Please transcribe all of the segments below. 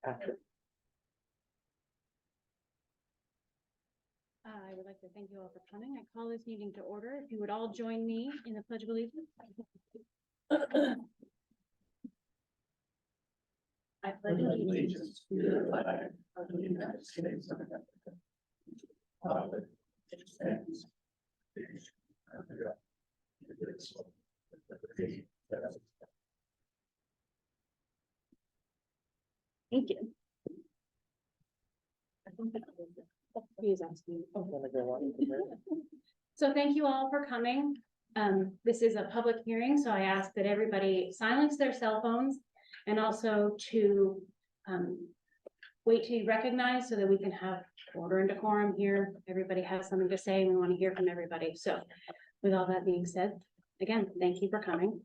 I would like to thank you all for coming. I call this meeting to order. If you would all join me in the Pledge of Allegiance. I pledge allegiance to the flag of the United States of America. Thank you. He's asking. So thank you all for coming. This is a public hearing, so I ask that everybody silence their cell phones and also to wait to be recognized so that we can have order and decorum here. Everybody has something to say. We want to hear from everybody. So with all that being said, again, thank you for coming.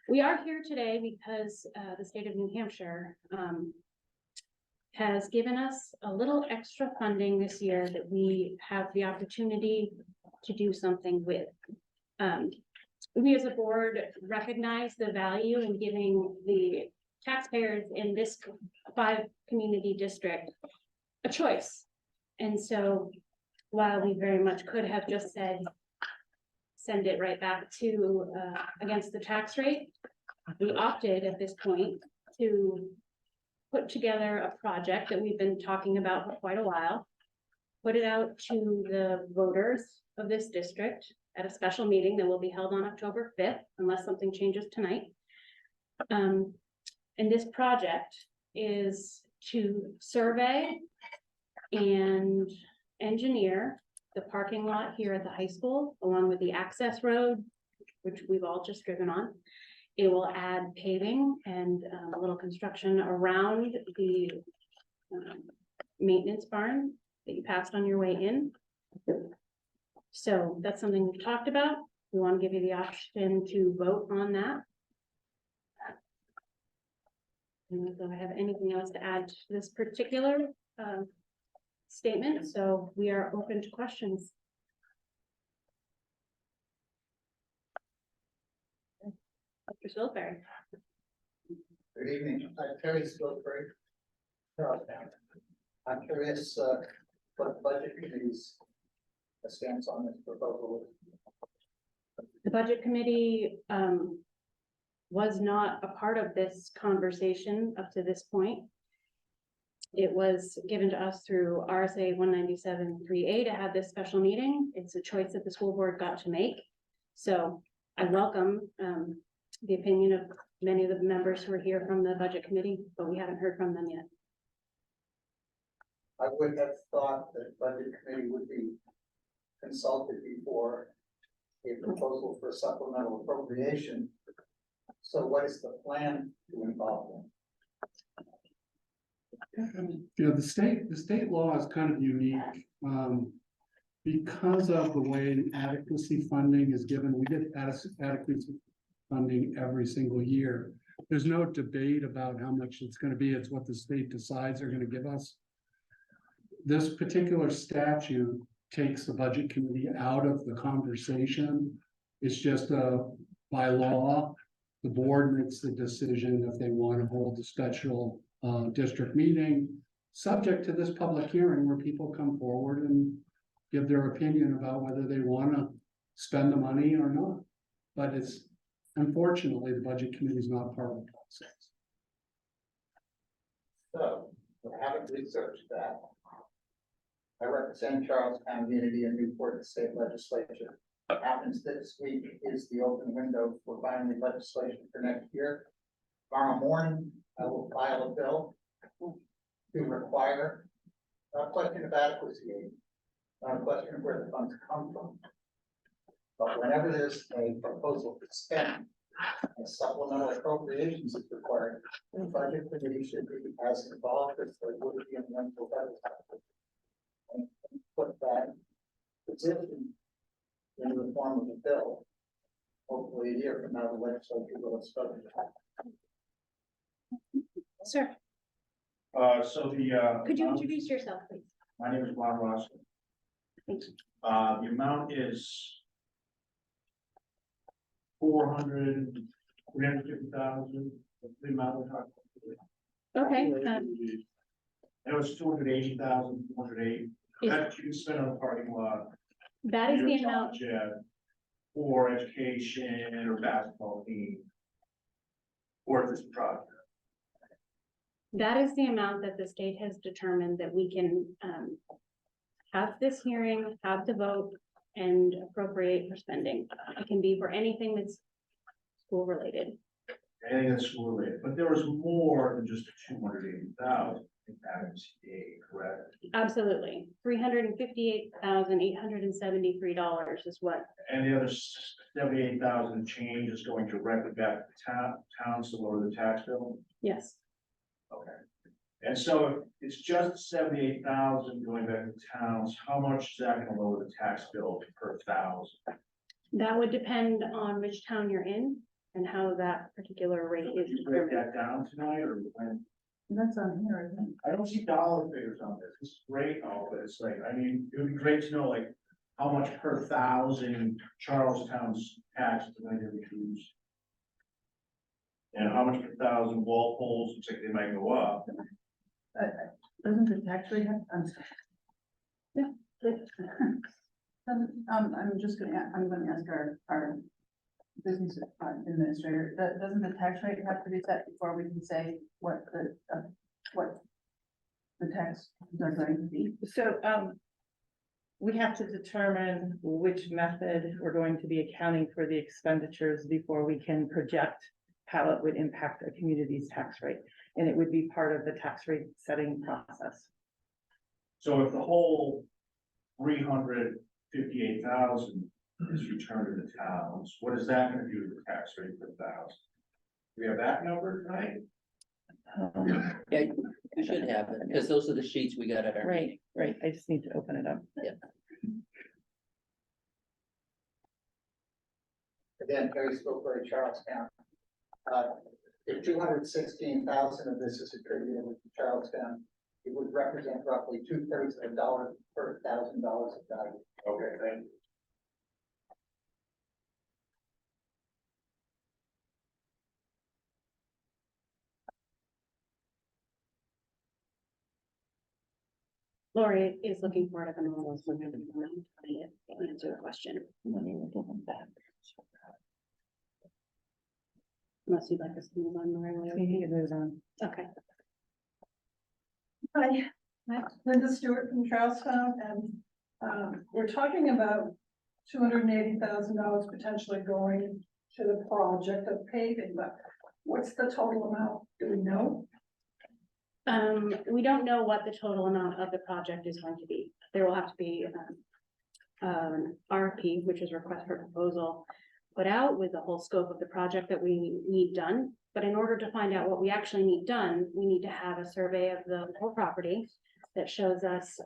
We are here today because the state of New Hampshire has given us a little extra funding this year that we have the opportunity to do something with. We as a board recognize the value in giving the taxpayers in this 5 community district a choice. And so while we very much could have just said, send it right back to against the tax rate, we opted at this point to put together a project that we've been talking about for quite a while, put it out to the voters of this district at a special meeting that will be held on October 5th, unless something changes tonight. And this project is to survey and engineer the parking lot here at the high school, along with the access road, which we've all just driven on. It will add paving and a little construction around the maintenance barn that you passed on your way in. So that's something we've talked about. We want to give you the option to vote on that. And if I have anything else to add to this particular statement, so we are open to questions. Dr. Silverberry. Good evening. I'm Terry Silverberry. I'm curious what the budget committee's stance on this proposal. The budget committee was not a part of this conversation up to this point. It was given to us through RSA 197.3A to have this special meeting. It's a choice that the school board got to make. So I welcome the opinion of many of the members who are here from the budget committee, but we haven't heard from them yet. I would have thought that the budget committee would be consulted before a proposal for supplemental appropriation. So what is the plan to involve them? You know, the state law is kind of unique because of the way adequacy funding is given. We get adequacy funding every single year. There's no debate about how much it's going to be. It's what the state decides they're going to give us. This particular statute takes the budget committee out of the conversation. It's just by law, the board makes the decision if they want to hold a special district meeting, subject to this public hearing where people come forward and give their opinion about whether they want to spend the money or not. But it's unfortunately the budget committee is not part of the process. So we haven't researched that. I represent Charlestown Community in Newport State Legislature. What happens this week is the open window for filing legislation for next year. Tomorrow morning, I will file a bill to require a question of adequacy, not a question of where the funds come from. But whenever there's a proposal to spend, a supplemental appropriations is required, the budget committee should be as involved as they would be in the mental health. And put that position in the form of a bill. Hopefully a year from now, the legislature will have spoken. Sir, could you introduce yourself, please? My name is Bob Ross. Thank you. The amount is 350,000. The amount of Okay. And it was 280,000, 208, that you can spend on a parking lot. That is the your amount, budget for education or basketball team. Or this project. that is the amount that the state has determined that we can, have this hearing, have the vote, and appropriate for spending. It can be for anything that's school related. Anything that's school related, but there was more than just the 280,000 in FMRSD, correct? Absolutely. $358,873 is what, And the other 78,000 change is going directly back to the towns to lower the tax bill. yes. Okay. And so if it's just 78,000 going back to towns, how much is that gonna lower the tax bill per thousand? That would depend on which town you're in and how that particular rate Did is you break determined. that down tonight or when? That's on here, isn't I don't see dollar figures on this. It's great, all of this. Like, I mean, it would be great to know like how much per thousand Charlestown's tax is going to reduce. And how much per thousand Walpole's, looks like they might go up. Doesn't the tax rate have, I'm sorry. I'm just gonna, I'm gonna ask our business administrator, doesn't the tax rate have to be set before we can say what the tax are going to be? So, we have to determine which method we're going to be accounting for the expenditures before we can project how it would impact a community's tax rate. And it would be part of the tax rate setting process. So if the whole 358,000 is returned to the towns, what is that gonna do to the tax rate per thousand? Do we have that number tonight? Yeah, you should have it, because those are the sheets we got at our meeting. Right, I just need to open it up. Again, Terry Spilberg, Charlestown. If 216,000 of this is attributable to Charlestown, it would represent roughly 2/3 of a dollar per $1,000 of value. Okay, thank you. Lori is looking for it at the moment, so we're going to answer the question. Unless you'd like us to move on, Lori. We can move on. Okay. Hi, I'm Linda Stewart from Charlestown, and we're talking about $280,000 potentially going to the project of paving, but what's the total amount? Do we know? We don't know what the total amount of the project is going to be. There will have to be RFP, which is request for proposal, put out with the whole scope of the project that we need done. But in order to find out what we actually need done, we need to have a survey of the whole property that shows us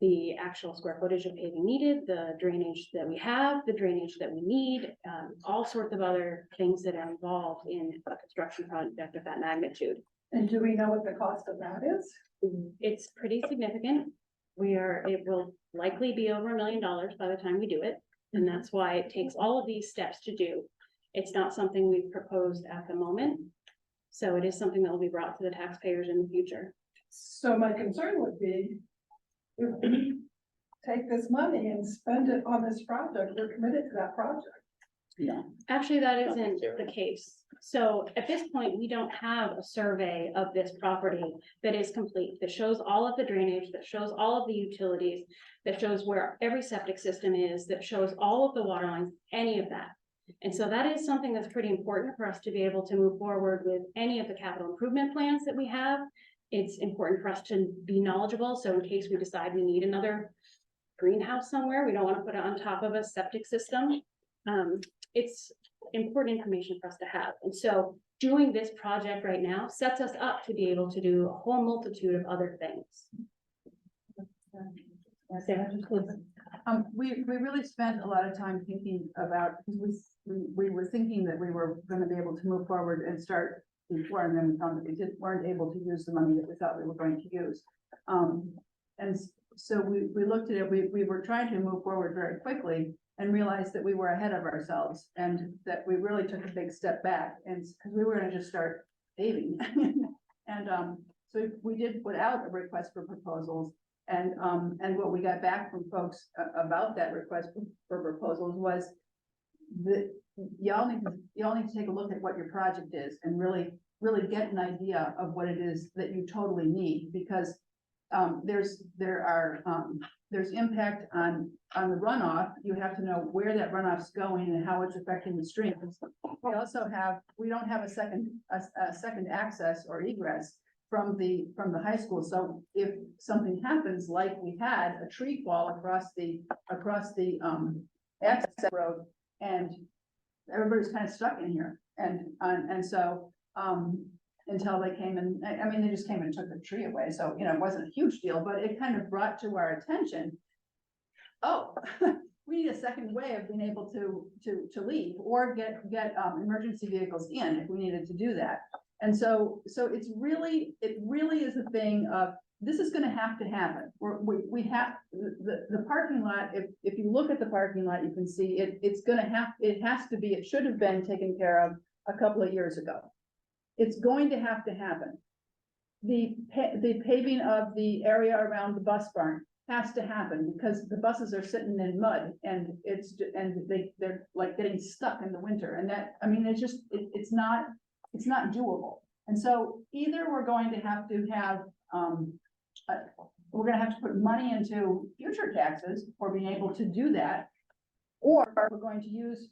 the actual square footage of paving needed, the drainage that we have, the drainage that we need, all sorts of other things that are involved in a construction project of that magnitude. And do we know what the cost of that is? It's pretty significant. It will likely be over $1 million by the time we do it. And that's why it takes all of these steps to do. It's not something we've proposed at the moment. So it is something that will be brought to the taxpayers in the future. So my concern would be if we take this money and spend it on this project, we're committed to that project. Actually, that isn't the case. So at this point, we don't have a survey of this property that is complete, that shows all of the drainage, that shows all of the utilities, that shows where every septic system is, that shows all of the water lines, any of that. And so that is something that's pretty important for us to be able to move forward with any of the capital improvement plans that we have. It's important for us to be knowledgeable. So in case we decide we need another greenhouse somewhere, we don't want to put it on top of a septic system. It's important information for us to have. And so doing this project right now sets us up to be able to do a whole multitude of other things. We really spent a lot of time thinking about, because we were thinking that we were gonna be able to move forward and start before, and then we found that we weren't able to use the money that we thought we were going to use. And so we looked at it, we were trying to move forward very quickly and realized that we were ahead of ourselves and that we really took a big step back, and because we were gonna just start paving. And So we did put out a request for proposals, and what we got back from folks about that request for proposals was that y'all need to take a look at what your project is and really get an idea of what it is that you totally need, because there's impact on the runoff. You have to know where that runoff's going and how it's affecting the streams. We don't have a second access or egress from the high school. So if something happens, like we had a tree fall across the access road, and everybody's kind of stuck in here. And so until they came and, I mean, they just came and took the tree away. So, you know, it wasn't a huge deal, but it kind of brought to our attention, oh, we need a second way of being able to leave or get emergency vehicles in if we needed to do that. And so it really is a thing of, this is gonna have to happen. We have the parking lot, if you look at the parking lot, you can see it should have been taken care of a couple of years ago. It's going to have to happen. The paving of the area around the bus barn has to happen, because the buses are sitting in mud, and they're like getting stuck in the winter, and that, I mean, it's not doable. And so either we're going to have to put money into future taxes for being able to do that, or we're going to use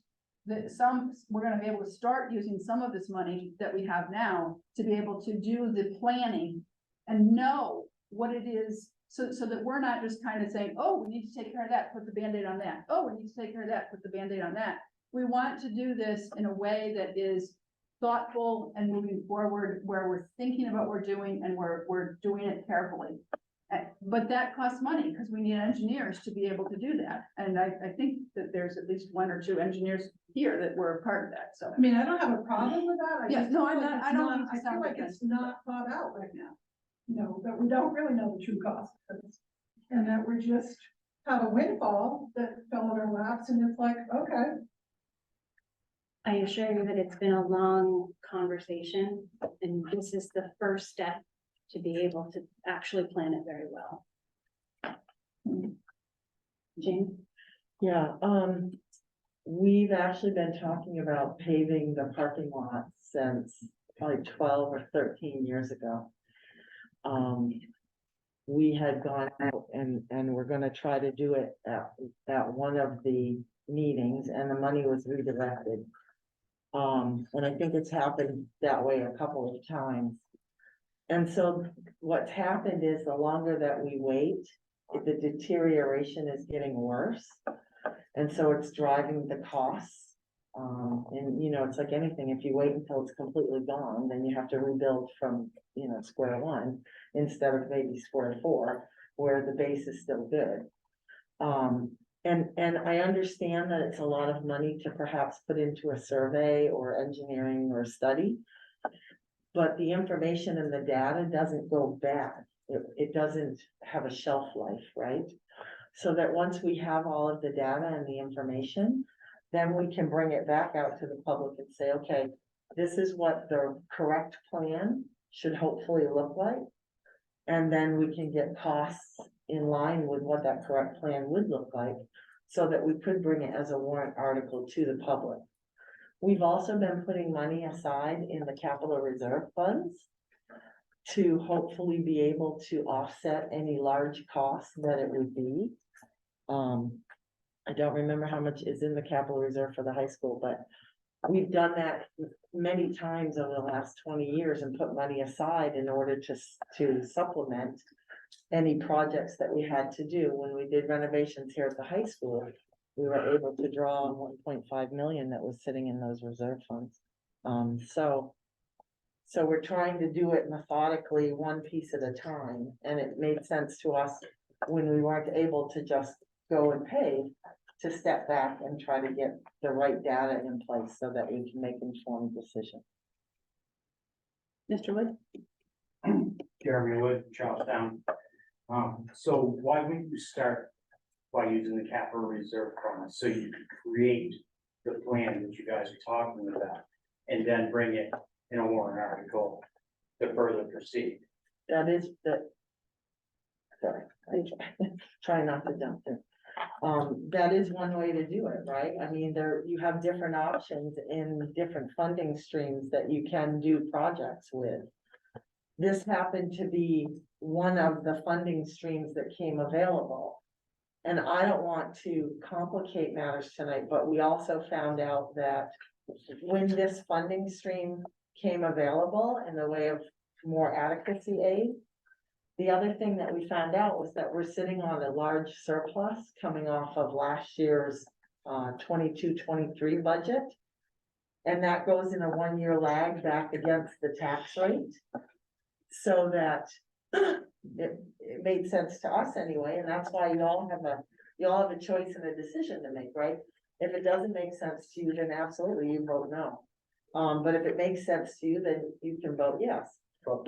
we're going to be able to start using some of this money that we have now to be able to do the planning and know what it is, so that we're not just kind of saying, oh, we need to take care of that, put the Band-Aid on that. Oh, we need to take care of that, put the Band-Aid on that. We want to do this in a way that is thoughtful and moving forward, where we're thinking about what we're doing, and we're doing it carefully. But that costs money, because we need engineers to be able to do that. And I think that there's at least one or two engineers here that were a part of that, so. I mean, I don't have a problem with that. Yes, no, I'm not, I don't mean to I feel sound like like it's not thought out right now. You know, that we don't really know the true cost of this. And that we're just have a windfall that fell in our laps, and it's like, okay. I assure you that it's been a long conversation, and this is the first step to be able to actually plan it very well. Jane? Yeah, we've actually been talking about paving the parking lot since probably 12 or 13 years ago. We had gone out and we're gonna try to do it at one of the meetings, and the money was redirected. And I think it's happened that way a couple of times. And so what's happened is, the longer that we wait, the deterioration is getting worse. And so it's driving the costs. And you know, it's like anything, if you wait until it's completely gone, then you have to rebuild from, you know, square one, instead of maybe square four, where the base is still good. And I understand that it's a lot of money to perhaps put into a survey or engineering or study. But the information and the data doesn't go bad. It doesn't have a shelf life, right? So that once we have all of the data and the information, then we can bring it back out to the public and say, okay, this is what the correct plan should hopefully look like. And then we can get costs in line with what that correct plan would look like, so that we could bring it as a warrant article to the public. We've also been putting money aside in the capital reserve funds to hopefully be able to offset any large costs that it would be. I don't remember how much is in the capital reserve for the high school, but we've done that many times over the last 20 years and put money aside in order to supplement any projects that we had to do. When we did renovations here at the high school, we were able to draw on 1.5 million that was sitting in those reserve funds. So we're trying to do it methodically, one piece at a time, and it made sense to us when we weren't able to just go and pay, to step back and try to get the right data in place so that we can make informed decisions. Mr. Wood? Jeremy Wood, Charlestown. So why wouldn't you start by using the capital reserve fund, so you could create the plan that you guys are talking about, and then bring it in a warrant article to further proceed? that is the. Sorry, try not to jump in. That is one way to do it, right? I mean, you have different options in different funding streams that you can do projects with. This happened to be one of the funding streams that came available. And I don't want to complicate matters tonight, but we also found out that when this funding stream came available in the way of more adequacy aid, the other thing that we found out was that we're sitting on a large surplus coming off of last year's 22-23 budget. And that goes in a 1-year lag back against the tax rate. So that it made sense to us anyway, and that's why you all have a choice and a decision to make, right? If it doesn't make sense to you, then absolutely you vote no. But if it makes sense to you, then you can vote yes. But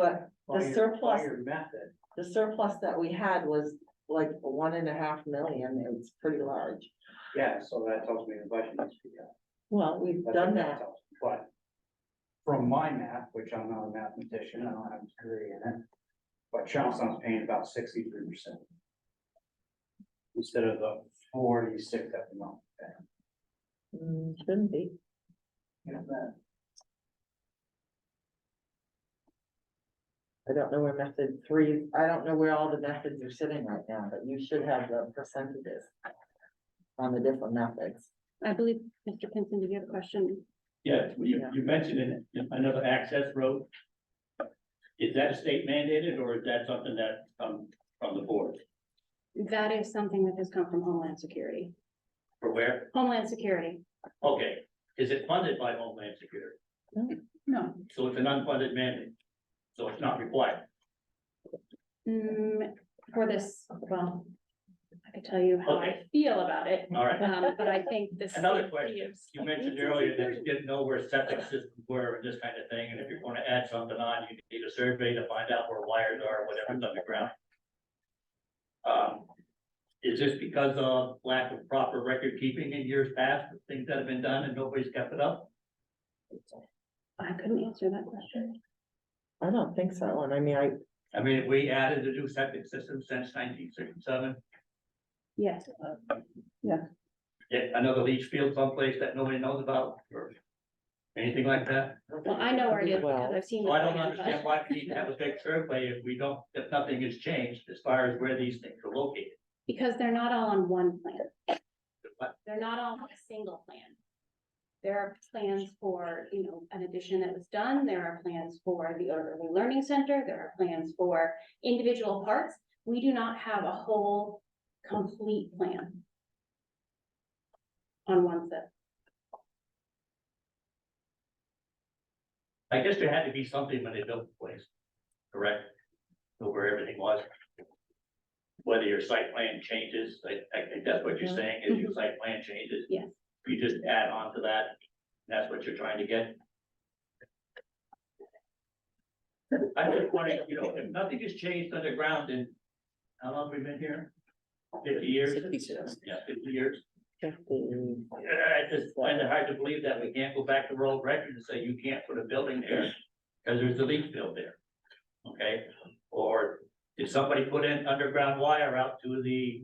the surplus, method. the surplus that we had was like 1.5 million. It was pretty large. Yeah, so that tells me the budget needs to be cut. Well, we've That's done what that. tells me. But from my math, which I'm not a mathematician, I don't have a degree in it, but Charlestown's paying about 63%. Instead of the 46 at the moment. Shouldn't be. I don't know where method 3, I don't know where all the methods are sitting right now, but you should have the percentages on the different methods. I believe, Mr. Pinson, did you have a question? Yeah, you mentioned another access road. Is that state mandated or is that something that comes from the board? That is something that has come from Homeland Security. For where? Homeland Security. Okay, is it funded by Homeland Security? No, So it's an unfunded mandate, so it's not required. For this, well, I could tell you how I Okay. feel about it, All right. but I think this. Another question, you mentioned earlier that you didn't know where septic systems were and this kind of thing, and if you're gonna add something on, you need a survey to find out where wires are, whatever's underground. Is this because of lack of proper record keeping in years past, of things that have been done and nobody's kept it up? I couldn't answer that question. I don't think so, and I mean, We added a new septic system since 1967. Yes, Yeah, another leach field someplace that nobody knows about or anything like that. well, I know where it is because I've seen. So I don't the plan, understand why we need to have a big survey if nothing has changed as far as where these things are located. Because they're not all on one plan. What? They're not all on a single plan. There are plans for, an addition that was done. There are plans for the early learning center. There are plans for individual parts. We do not have a whole complete plan on one set. I guess there had to be something when they built the place, correct? So where everything was. Whether your site plan changes, I think that's what you're saying, is your site plan changes. Yes. If you just add on to that, that's what you're trying to get. I'm just wondering, if nothing has changed underground in, how long have we been here? 50 years? 56. Yeah, 50 years. 50. I just find it hard to believe that we can't go back to world record and say you can't put a building there because there's a leach field there. Okay, or did somebody put in underground wire out to the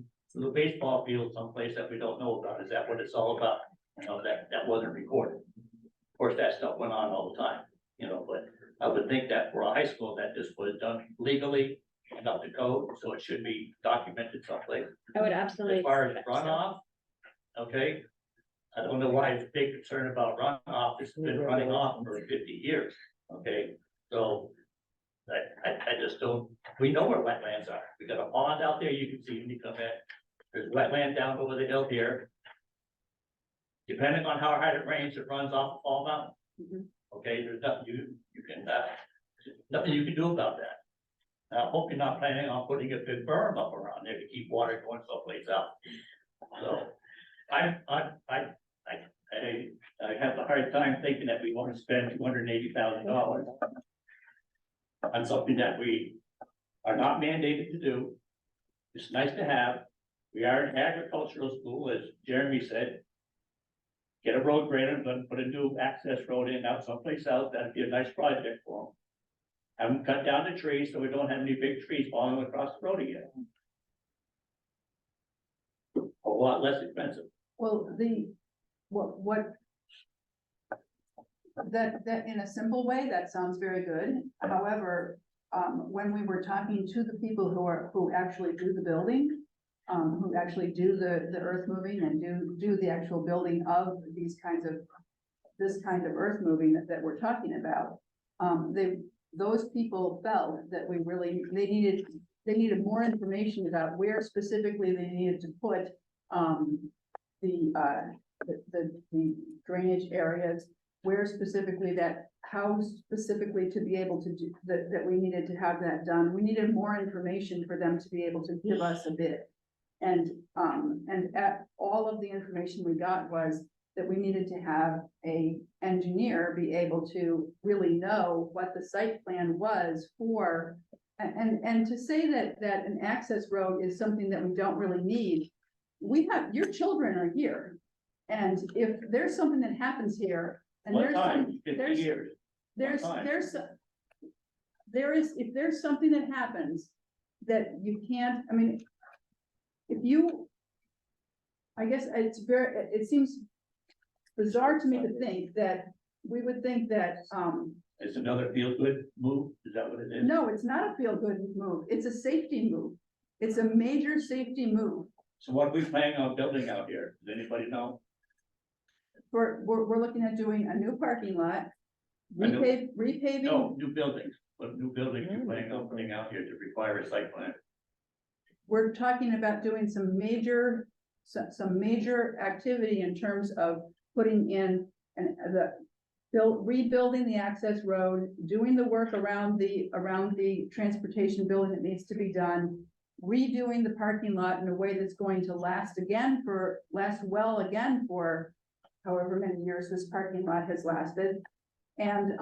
baseball field someplace that we don't know about? Is that what it's all about? That wasn't recorded. Of course, that stuff went on all the time, but I would think that for a high school that this was done legally and up to code, so it should be documented someplace. I would absolutely. As far as expect so. runoff, okay, I don't know why it's a big concern about runoff. This has been running off for 50 years, okay? So I just don't, we know where wetlands are. We got a pond out there, you can see when you come in. There's wetland down over the hill here. Depending on how hard it rains, it runs off of Fall Mountain. Mhm. Okay, there's nothing nothing you can do about that. I hope you're not planning on putting a big berm up around there to keep water going someplace else. So I have a hard time thinking that we want to spend $280,000 on something that we are not mandated to do. It's nice to have. We are an agricultural school, as Jeremy said. Get a road grader, but put a new access road in out someplace else. That'd be a nice project for them. Have them cut down the trees so we don't have any big trees falling across the road again. A lot less expensive. Well, that in a simple way, that sounds very good. However, when we were talking to the people who actually do the building, who actually do the earth moving and do the actual building of this kind of earth moving that we're talking about, those people felt that they needed more information about where specifically they needed to put the drainage areas, where specifically how specifically to be able to do that we needed to have that done. We needed more information for them to be able to give us a bid. And at all of the information we got was that we needed to have a engineer be able to really know what the site plan was for. And to say that an access road is something that we don't really need, your children are here. And if there's something that happens here, and One time, 50 years. if there's something that happens that you can't, I mean, I guess it seems bizarre to me to think that we would think that, It's another feel-good move, is that what it is? no, it's not a feel-good move. It's a safety move. It's a major safety move. So what are we planning on building out here? Does anybody know? We're looking at doing a new parking lot, A new- repaving. No, new buildings. What new buildings you planning on putting out here to require a site plan? We're talking about doing some major activity in terms of putting in rebuilding the access road, doing the work around the transportation building that needs to be done, redoing the parking lot in a way that's going to last well again for however many years this parking lot has lasted. And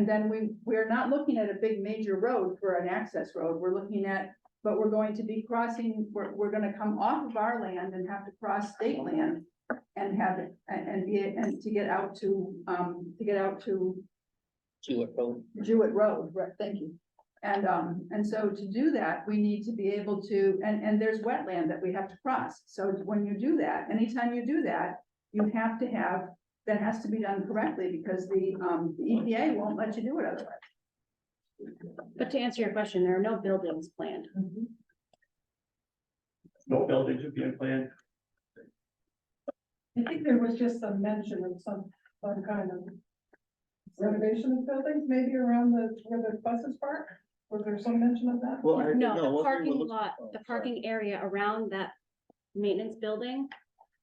then we're not looking at a big major road for an access road. But we're going to be crossing, we're gonna come off of our land and have to cross state land and to get out to Jewett Road, right, thank you. And so to do that, we need to be able to, and there's wetland that we have to cross. So when you do that, anytime you do that, that has to be done correctly because the EPA won't let you do it otherwise. But to answer your question, there are no buildings planned. No buildings are being planned? I think there was just some mention of some kind of renovation of buildings, maybe around where the buses park. Was there some mention of that? Well, No, the parking lot, the parking area around that maintenance building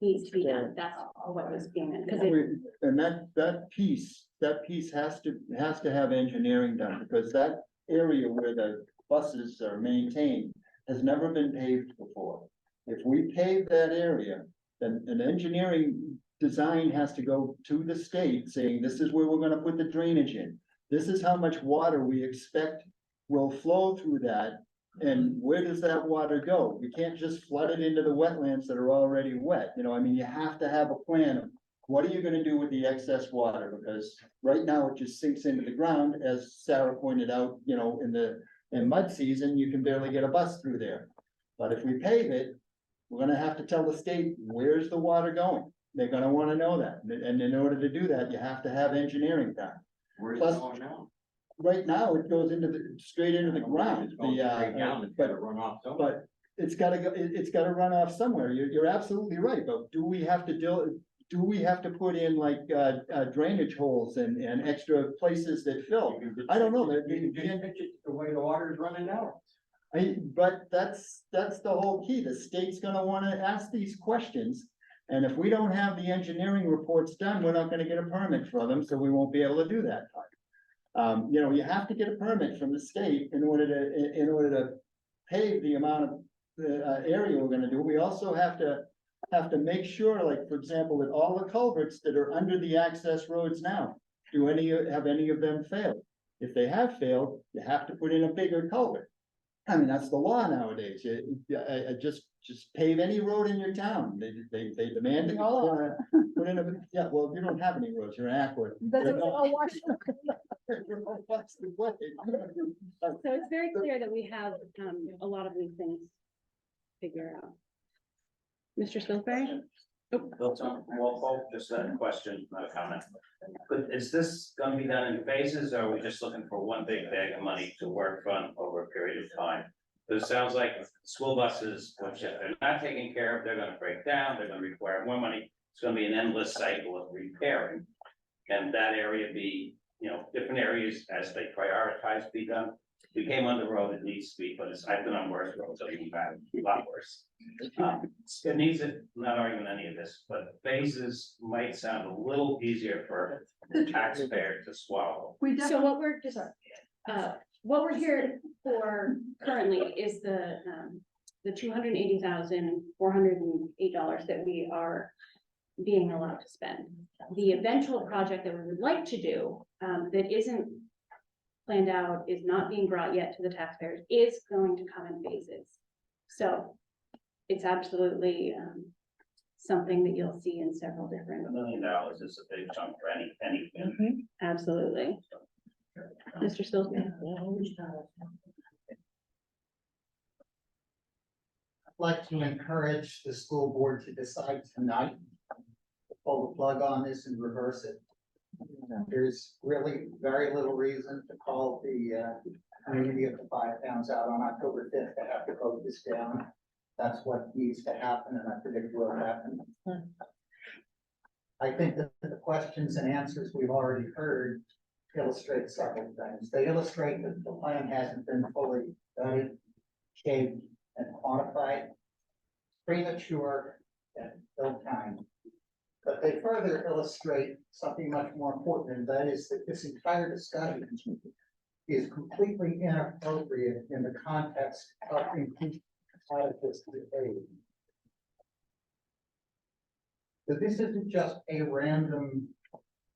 needs to be done. That's what was being meant. Because And that piece has to have engineering done, because that area where the buses are maintained has never been paved before. If we pave that area, then an engineering design has to go to the state saying, this is where we're gonna put the drainage in. This is how much water we expect will flow through that, and where does that water go? We can't just flood it into the wetlands that are already wet, I mean, you have to have a plan of what are you gonna do with the excess water? Because right now it just sinks into the ground, as Sarah pointed out, in mud season, you can barely get a bus through there. But if we pave it, we're gonna have to tell the state, where's the water going? They're gonna wanna know that, and in order to do that, you have to have engineering done. Where's it Plus- going now? Right now, it goes straight into the ground. It's going straight down, it's gotta run off somewhere. But it's gotta run off somewhere. You're absolutely right, but do we have to put in like drainage holes and extra places that fill? I don't know. You can just pitch it the way the water is running now. But that's the whole key. The state's gonna wanna ask these questions. And if we don't have the engineering reports done, we're not gonna get a permit for them, so we won't be able to do that. You have to get a permit from the state in order to pave the amount of area we're gonna do. We also have to make sure, like, for example, that all the culverts that are under the access roads now, have any of them failed? If they have failed, you have to put in a bigger culvert. I mean, that's the law nowadays. Just pave any road in your town. They demand it. Put in a, yeah, well, if you don't have any roads, you're an aqua. That's You're what not- I watched. What's the way? So it's very clear that we have, a lot of these things figured out. Mr. Spilsbury? Built on Walpole, just a question, not a comment. But is this gonna be done in phases, or are we just looking for one big bag of money to work on over a period of time? But it sounds like school buses, which if they're not taken care of, they're gonna break down, they're gonna require more money. It's gonna be an endless cycle of repairing. Can that area be, different areas as they prioritize be done? We came on the road, it needs to be, but I've been on worse roads, so it's bad, a lot worse. It needs it, not arguing any of this, but phases might sound a little easier for the taxpayer to swallow. We So definitely, what we're here for currently is the $280,408 that we are being allowed to spend. The eventual project that we would like to do, that isn't planned out, is not being brought yet to the taxpayers, is going to come in phases. So it's absolutely, something that you'll see in several different, $1 million is a big chunk for anything. absolutely. Mr. Spilsbury? I'd like to encourage the school board to decide tonight to pull the plug on this and reverse it. There's really very little reason to call the community of the 5 towns out on October 5th to have to vote this down. That's what needs to happen, and I predict will happen. I think that the questions and answers we've already heard illustrate several things. They illustrate that the plan hasn't been fully studied, shaped, and quantified, premature, and ill-timed. But they further illustrate something much more important, and that is that this entire discussion is completely inappropriate in the context of increased adequacy aid. So this isn't just a random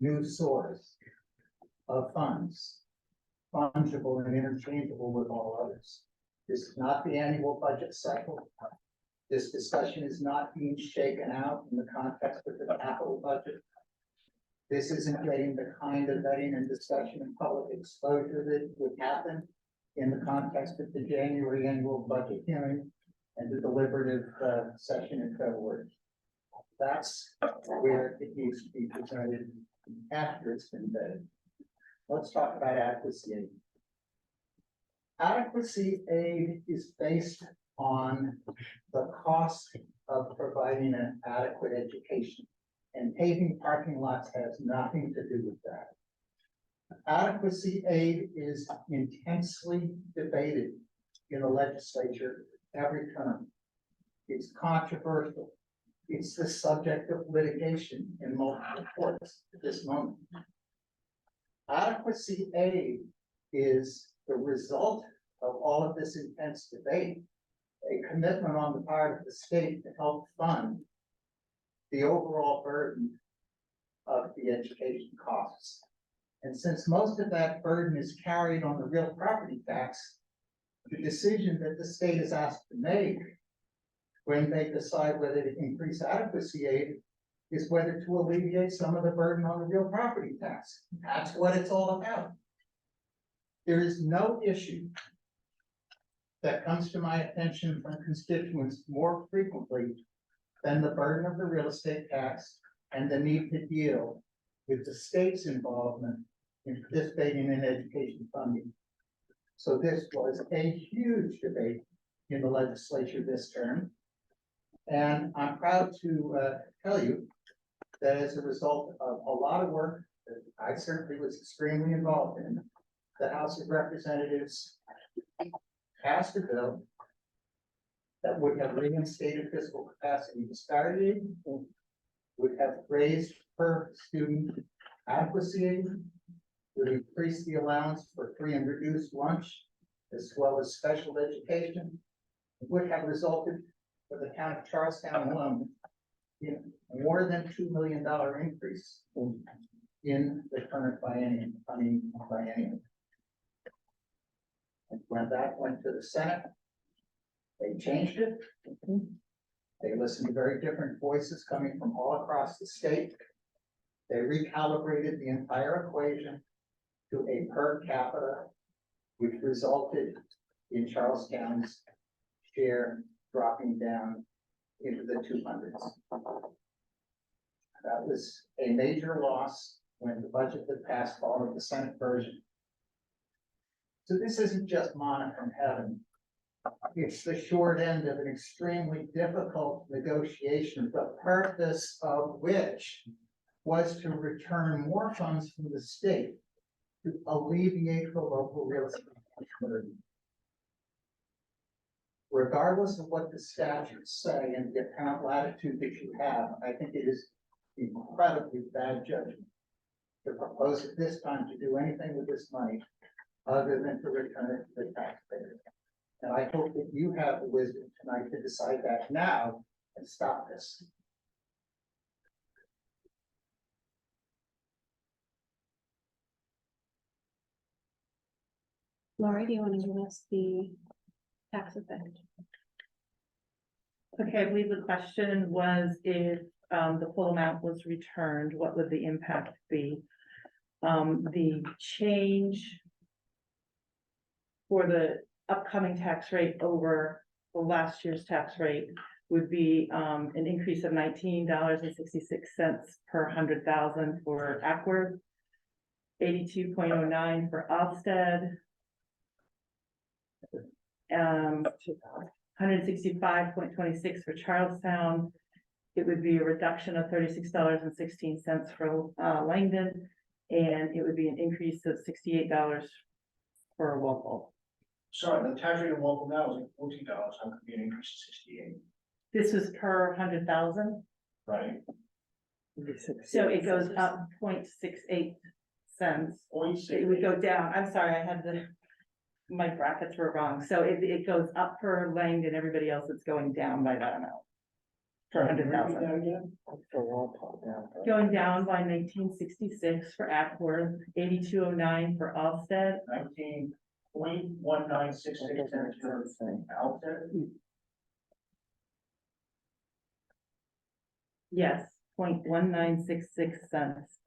new source of funds, fungible and interchangeable with all others. This is not the annual budget cycle. This discussion is not being shaken out in the context of the capital budget. This isn't getting the kind of vetting and discussion and public exposure that would happen in the context of the January annual budget hearing and the deliberative session in February. That's where it needs to be presented after it's been vetted. Let's talk about adequacy aid. Adequacy aid is based on the cost of providing an adequate education, and paving parking lots has nothing to do with that. Adequacy aid is intensely debated in the legislature every term. It's controversial. It's the subject of litigation in multiple courts at this moment. Adequacy aid is the result of all of this intense debate, a commitment on the part of the state to help fund the overall burden of the education costs. And since most of that burden is carried on the real property tax, the decision that the state is asked to make when they decide whether to increase adequacy aid is whether to alleviate some of the burden on the real property tax. That's what it's all about. There is no issue that comes to my attention from constituents more frequently than the burden of the real estate tax and the need to deal with the state's involvement in participating in education funding. So this was a huge debate in the legislature this term. And I'm proud to tell you that as a result of a lot of work that I certainly was extremely involved in, the House of Representatives passed a bill that would have reinstated fiscal capacity disparity, would have raised per student adequacy aid, would increase the allowance for free and reduced lunch, as well as special education. It would have resulted for the town of Charlestown alone in more than $2 million increase in the current biennium. And when that went to the Senate, they changed it. They listened to very different voices coming from all across the state. They recalibrated the entire equation to a per capita, which resulted in Charlestown's share dropping down into the 200s. That was a major loss when the budget that passed followed the Senate version. So this isn't just manna from heaven. It's the short end of an extremely difficult negotiation, the purpose of which was to return more funds from the state to alleviate the local real estate burden. Regardless of what the statutes say and the apparent latitude that you have, I think it is incredibly bad judgment to propose at this time to do anything with this money other than to return it to the taxpayers. And I hope that you have the wisdom tonight to decide that now and stop this. Lori, do you want to give us the tax effect? Okay, I believe the question was if the full amount was returned, what would the impact be? The change for the upcoming tax rate over the last year's tax rate would be an increase of $19.66 per 100,000 for Ackworth, 82.09 for Ofsted, 165.26 for Charlestown. It would be a reduction of $36.16 for Langdon, and it would be an increase of $68 for Walpole. Sorry, the tax rate in Walpole now is like $14, how could it be an increase of 68, This was per 100,000, right? so it goes up 0.68 cents. It would go down, I'm sorry, I had my brackets were wrong, so it goes up per Langdon, everybody else it's going down by that amount. Per 100,000. Going down by 1966 for Ackworth, 8209 for Ofsted. 19.1966 for Alfred. Yes, 0.1966 cents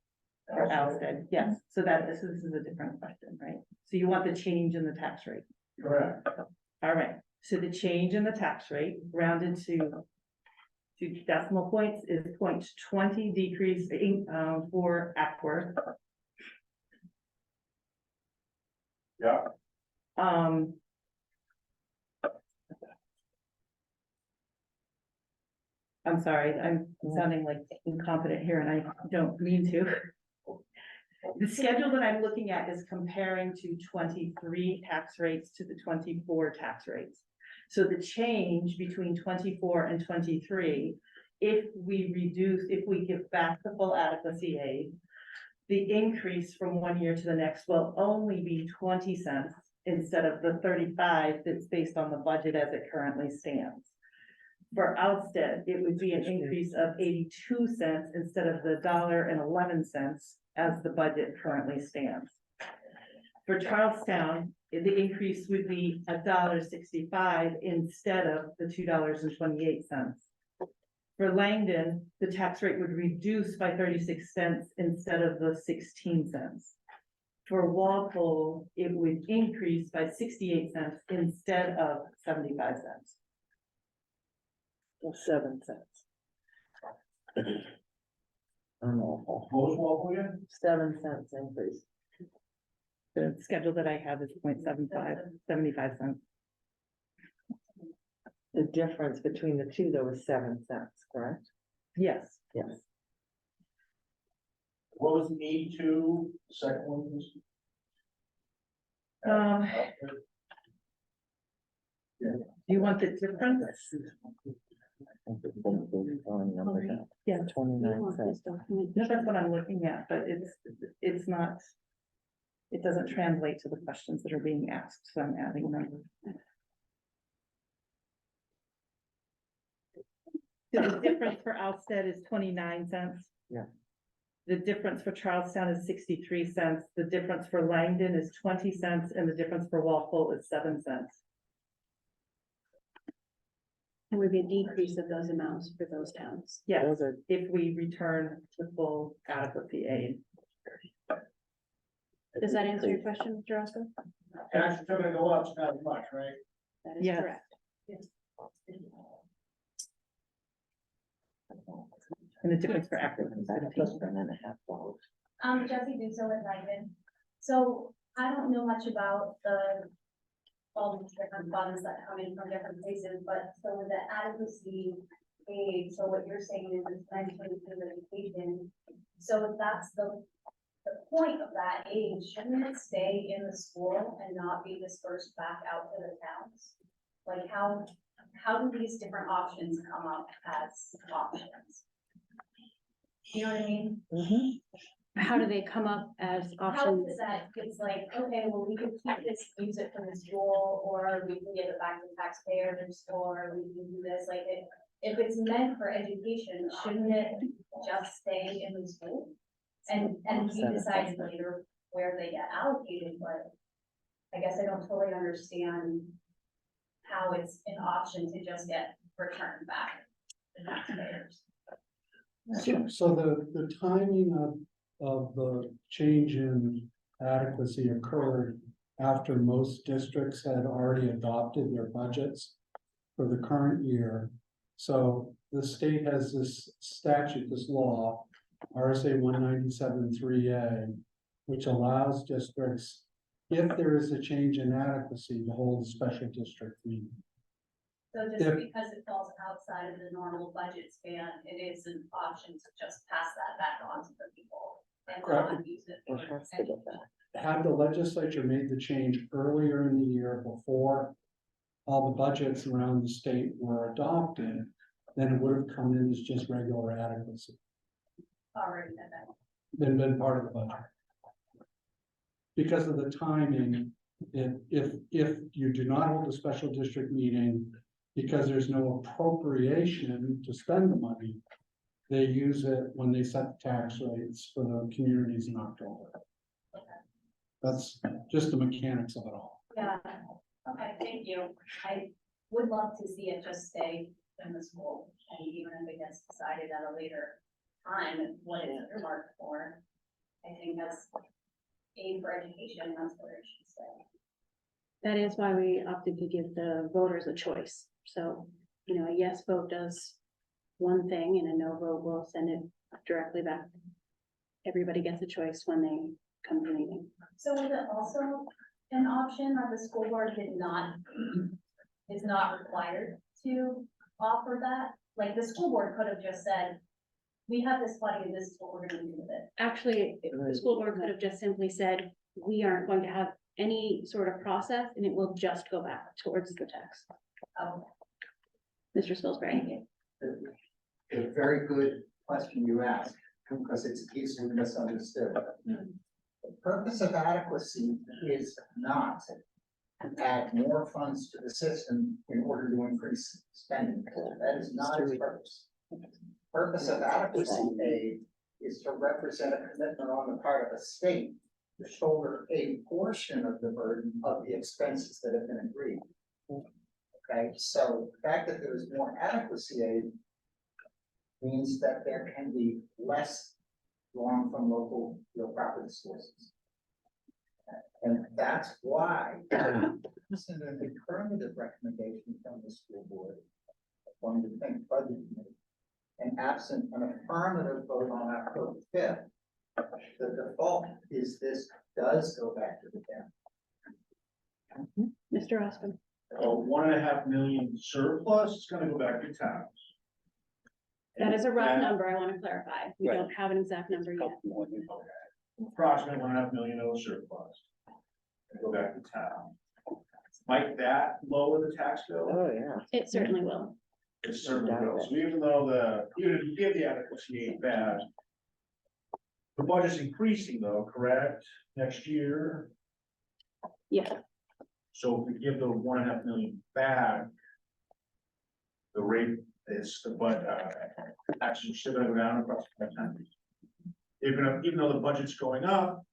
for Alsted, yes, so this is a different question, right? So you want the change in the tax rate? Correct. All right, so the change in the tax rate rounded to decimal points is 0.20 decrease for Ackworth. Yeah. I'm sorry, I'm sounding like incompetent here and I don't mean to. The schedule that I'm looking at is comparing to 23 tax rates to the 24 tax rates. So the change between 24 and 23, if we give back the full adequacy aid, the increase from one year to the next will only be 20 cents instead of the 35 that's based on the budget as it currently stands. For Alsted, it would be an increase of 82 cents instead of the $1.11 as the budget currently stands. For Charlestown, the increase would be $1.65 instead of the $2.28. For Langdon, the tax rate would reduce by 36 cents instead of the 16 cents. For Walpole, it would increase by 68 cents instead of 75 cents. Well, 7 cents. What was Walpole again? 7 cents increase. The schedule that I have is 75 cents. The difference between the two, though, is 7 cents, correct? Yes. Yes. What was the 82, the second one was? Do you want the difference? Yeah. 29 cents. No, that's what I'm looking at, but it's not, it doesn't translate to the questions that are being asked, so I'm adding numbers. So the difference for Alsted is 29 cents. Yeah. the difference for Charlestown is 63 cents, the difference for Langdon is 20 cents, and the difference for Walpole is 7 cents. It would be a decrease of those amounts for those towns. Yes, if we return to full adequacy aid. Does that answer your question, Mr. Roscoe? Taxes are gonna go up, it's not much, right? That is Yes. correct. And the difference for active. Jessie Duso with Langdon. So I don't know much about all these different funds that come in from different places, but so with the adequacy aid, so what you're saying is it's mentioned through education. So if that's the point of that aid, shouldn't it stay in the school and not be dispersed back out to the towns? Like how do these different options come up as options? You know what I mean? How do they come up as How options? is that, it's like, okay, well, we can keep this, use it for the school, or we can give it back to taxpayers, or we can do this, like, if it's meant for education, shouldn't it just stay in the school? And we decide later where they get allocated, but I guess I don't totally understand how it's an option to just get returned back to taxpayers. So the timing of the change in adequacy occurred after most districts had already adopted their budgets for the current year. So the state has this statute, this law, RSA 197(3)(a), which allows districts, if there is a change in adequacy, to hold a special district meeting. So just because it falls outside of the normal budget span, it is an option to just pass that back on to the people and not use it. Had the legislature made the change earlier in the year before all the budgets around the state were adopted, then it would have come in as just regular adequacy, Already done that. then been part of the budget. Because of the timing, if you do not hold a special district meeting, because there's no appropriation to spend the money, they use it when they set the tax rates for the communities in October. That's just the mechanics of it all. Yeah, okay, thank you. I would love to see it just stay in the school, and even if it gets decided at a later time, what it's earmarked for. I think that's aid for education, that's where it should stay. That is why we opted to give the voters a choice. So, you know, a yes vote does one thing and a no vote will send it directly back. Everybody gets a choice when they come to the meeting. So is it also an option that the school board is not required to offer that? Like the school board could have just said, we have this money and this is what we're gonna do with it. Actually, the school board could have just simply said, we aren't going to have any sort of process and it will just go back towards the tax. Oh, Mr. Spilsbury. A very good question you asked, because it's easily misunderstood. The purpose of adequacy is not to add more funds to the system in order to increase spending. That is not its purpose. Purpose of adequacy aid is to represent a commitment on the part of the state to shoulder a portion of the burden of the expenses that have been agreed. Okay, so the fact that there is more adequacy aid means that there can be less drawn from local real property sources. And that's why this is an affirmative recommendation from the school board, from the budget committee. And absent an affirmative vote on October 5th, the default is this does go back to the town. Mr. Oscar. 1.5 million surplus is gonna go back to towns. That is a rough And number, I want to clarify. We Right. don't have an exact number yet. Approximately 1.5 million of the surplus. Go back to town. Might that lower the tax bill? Oh, yeah. It certainly will. It certainly will. So even though even if you give the adequacy aid back, the budget's increasing though, correct? Next year. Yeah, So if we give the 1.5 million back, the rate is, actually still gonna go down across the time. even though the budget's going up,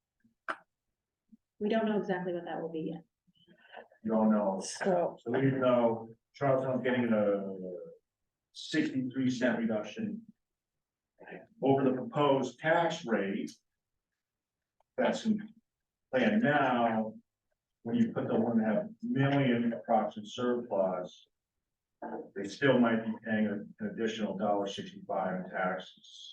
We don't know exactly what that will be yet. you don't know. So, So even though Charlestown's getting a 63 cent reduction over the proposed tax rate that's in plan now, when you put the 1.5 million approximate surplus, they still might be paying an additional $1.65 in taxes.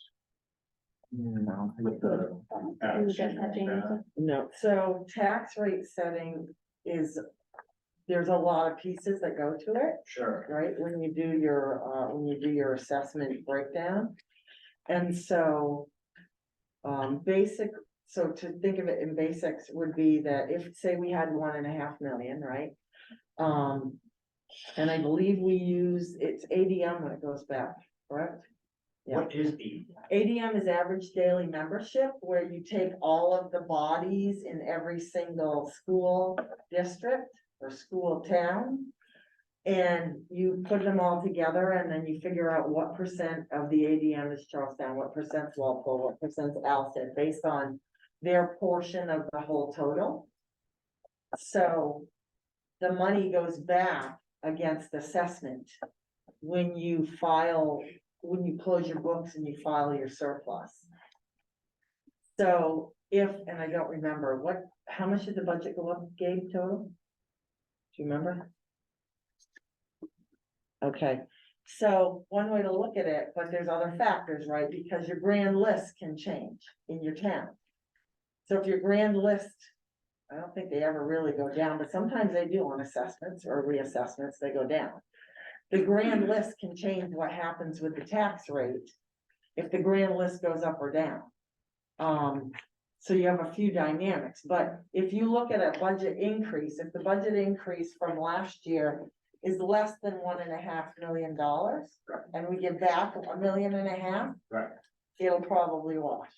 No. With the. Can you get that, Jamie? No, so tax rate setting is, there's a lot of pieces that go to it, Sure. right? When you do your assessment breakdown. And so, so to think of it in basics would be that if, say, we had 1.5 million, right? And I believe we use, it's ADM when it goes back, correct? Yeah. What is the? ADM is average daily membership, where you take all of the bodies in every single school district or school town. And you put them all together and then you figure out what percent of the ADM is Charlestown, what percent's Walpole, what percent's Alston, based on their portion of the whole total. So the money goes back against assessment when you close your books and you file your surplus. So if, and I don't remember, how much did the budget go up, Gabe, total? Do you remember? Okay, so one way to look at it, but there's other factors, right? Because your grand list can change in your town. So if your grand list, I don't think they ever really go down, but sometimes they do on assessments or reassessments, they go down. The grand list can change what happens with the tax rate if the grand list goes up or down. So you have a few dynamics, but if you look at a budget increase, if the budget increase from last year is less than $1.5 million, and we give back $1.5 million, Right. it'll probably wash.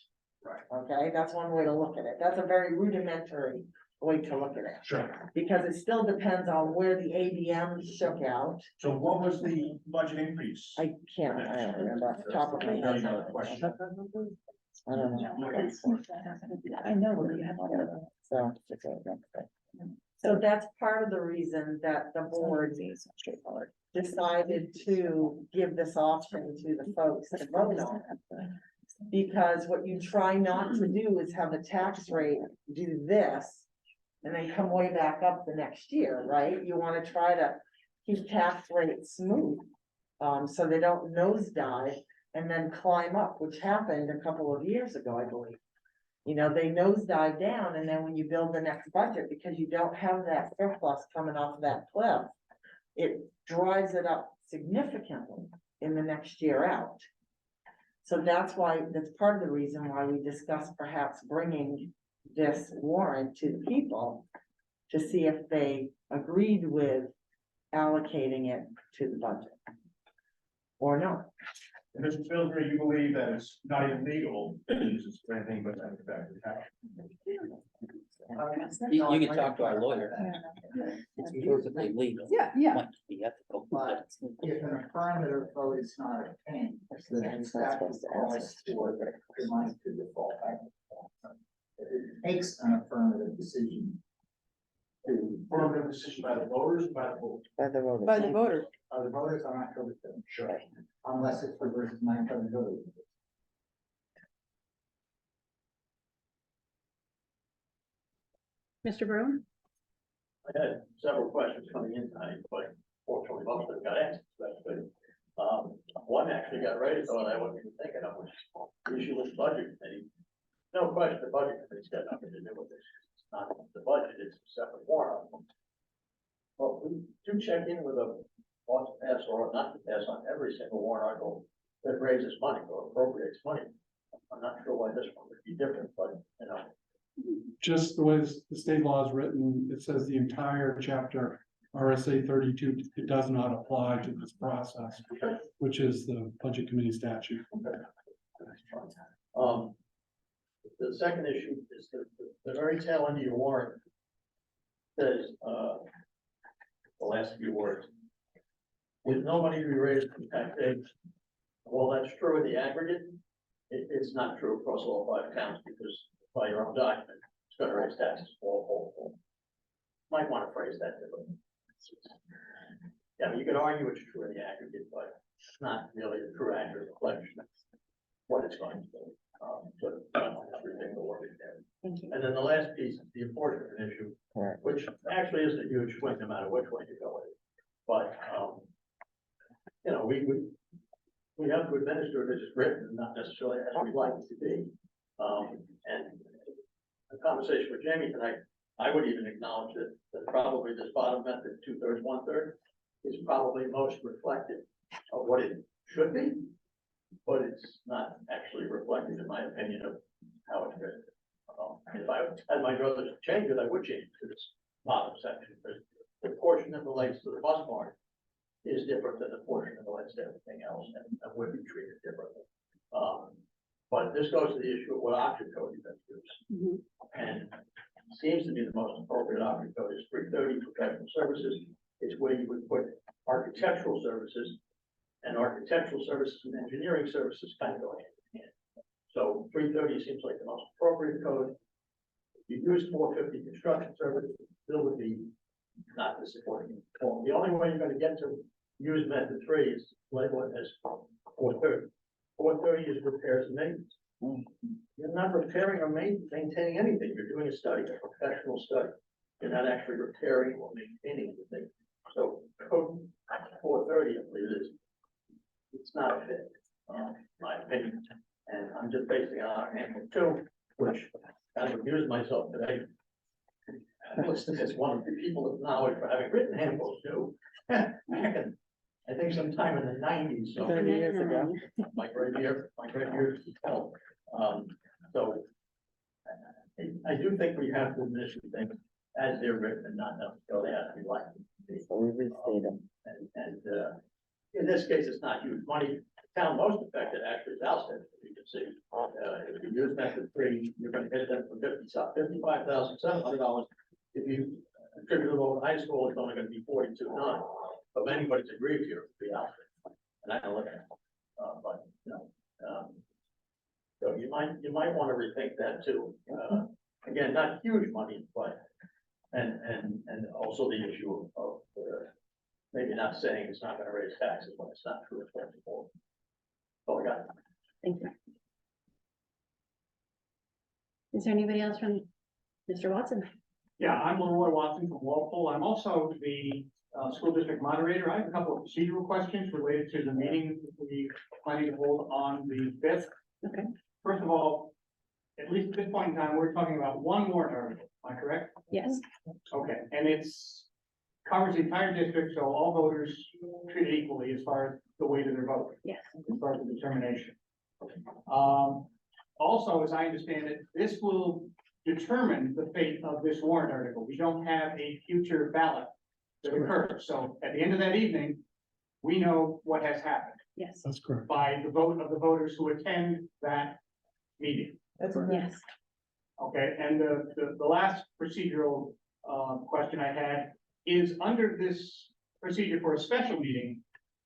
Right. Okay, that's one way to look at it. That's a very rudimentary way to look at it. Sure. Because it still depends on where the ADM shook out. So what was the budget increase? I don't remember off the top of my Now head. you know the question. I don't know. I know you have all so. So that's part of the reason that the board decided to give this option to the folks to vote on. Because what you try not to do is have the tax rate do this and then come way back up the next year, right? You wanna try to keep tax rates smooth. So they don't nosedive and then climb up, which happened a couple of years ago, I believe. You know, they nosedive down, and then when you build the next budget, because you don't have that surplus coming off that cliff, it drives it up significantly in the next year out. So that's part of the reason why we discussed perhaps bringing this warrant to the people to see if they agreed with allocating it to the budget or not. And Mr. Pillsbury, you believe that it's not illegal to use this for anything but send it back to the town? You can talk to our lawyer. It's perfectly legal. Yeah. Might be ethical. But if an affirmative vote is not obtained, then that will cause for the money to default back. It takes an affirmative decision to. Affirmative decision by the voters, or by the vote? By the voters. By the voters. The voters on October 7th. Sure. Unless it's reversed my accountability. Mr. Broom? I had several questions coming in tonight, but fortunately most of them got answered, so that's good. One actually got right, so I wasn't even thinking of, which is the issue with budget committee. No question, the budget committee's got nothing to do with this. It's not the budget, it's a separate warrant. Well, we do check in with a ought to pass or not to pass on every single warrant article that raises money or appropriates money. I'm not sure why this one would be different, but you know. Just the way the state law is written, it says the entire chapter RSA 32, it does not apply to this process, which is the budget committee statute. The second issue is the very tail end of your warrant says, the last few words, with no money to be raised from taxation. Well, that's true in the aggregate. it's not true across all 5 towns, because by your own document, it's gonna raise taxes all. Might wanna phrase that differently. Yeah, you could argue it's true in the aggregate, but it's not really a true accurate reflection of what it's going to do. So, everything will work in there. Thank you. And then the last piece is the enforcement issue, which actually isn't a huge swing no matter which way you go with it. But, you know, we have to administer it as it's written, not necessarily as we'd like it to be. And the conversation with Jamie tonight, I would even acknowledge that probably this bottom method, 2/3, 1/3, is probably most reflective of what it should be, but it's not actually reflective, in my opinion, of how it's written. If I had my brothers change it, I would change it to this bottom section, but the portion that relates to the bus barn is different than the portion that relates to everything else, and would be treated differently. But this goes to the issue of what option code you can use. And seems to be the most appropriate option code is 330 professional services. It's where you would put architectural services, and architectural services and engineering services kind of go hand in hand. So 330 seems like the most appropriate code. If you use 450 construction services, still would be not the supporting form. The only way you're going to get to use method 3 is label it as 430. 430 is repairs and maintenance. You're not repairing or maintaining anything. You're doing a study, a professional study. You're not actually repairing or maintaining anything. So code 430, I believe it is. It's not a fit, in my opinion. And I'm just basing it on handbook 2, which I abused myself today. I listed as one of the people of knowledge for having written handbooks too. I think sometime in the 90s. So 30 years ago. my great years to tell. So I do think we have to administer things as they're written and not necessarily as we like them to be. So we restate them. And in this case, it's not huge money. The town most affected actually is Alsted, as you can see. If you use method 3, you're going to get them from $55,700. If you attribute it over to high school, it's only going to be $42,900. But anybody's agreed here would be Alsted. And I don't look at it. But, you know, so you might want to rethink that too. Again, not huge money, but, and also the issue of maybe not saying it's not gonna raise taxes when it's not true. It's going to fall. Oh, I got it. Thank you. Is there anybody else from Mr. Watson? Yeah, I'm Leroy Watson from Walpole. I'm also the school district moderator. I have a couple of procedural questions related to the meeting that we planning to hold on the 5th. Okay. First of all, at least at this point in time, we're talking about one warrant article. Am I correct? Yes. Okay, and it's covers the entire district, so all voters treated equally as far as the weight of their vote. Yes. As far as the determination. Also, as I understand it, this will determine the fate of this warrant article. We don't have a future ballot that occurs. So at the end of that evening, we know what has happened Yes. That's correct. by the vote of the voters who attend that meeting. Yes. Okay, and the last procedural question I had is under this procedure for a special meeting,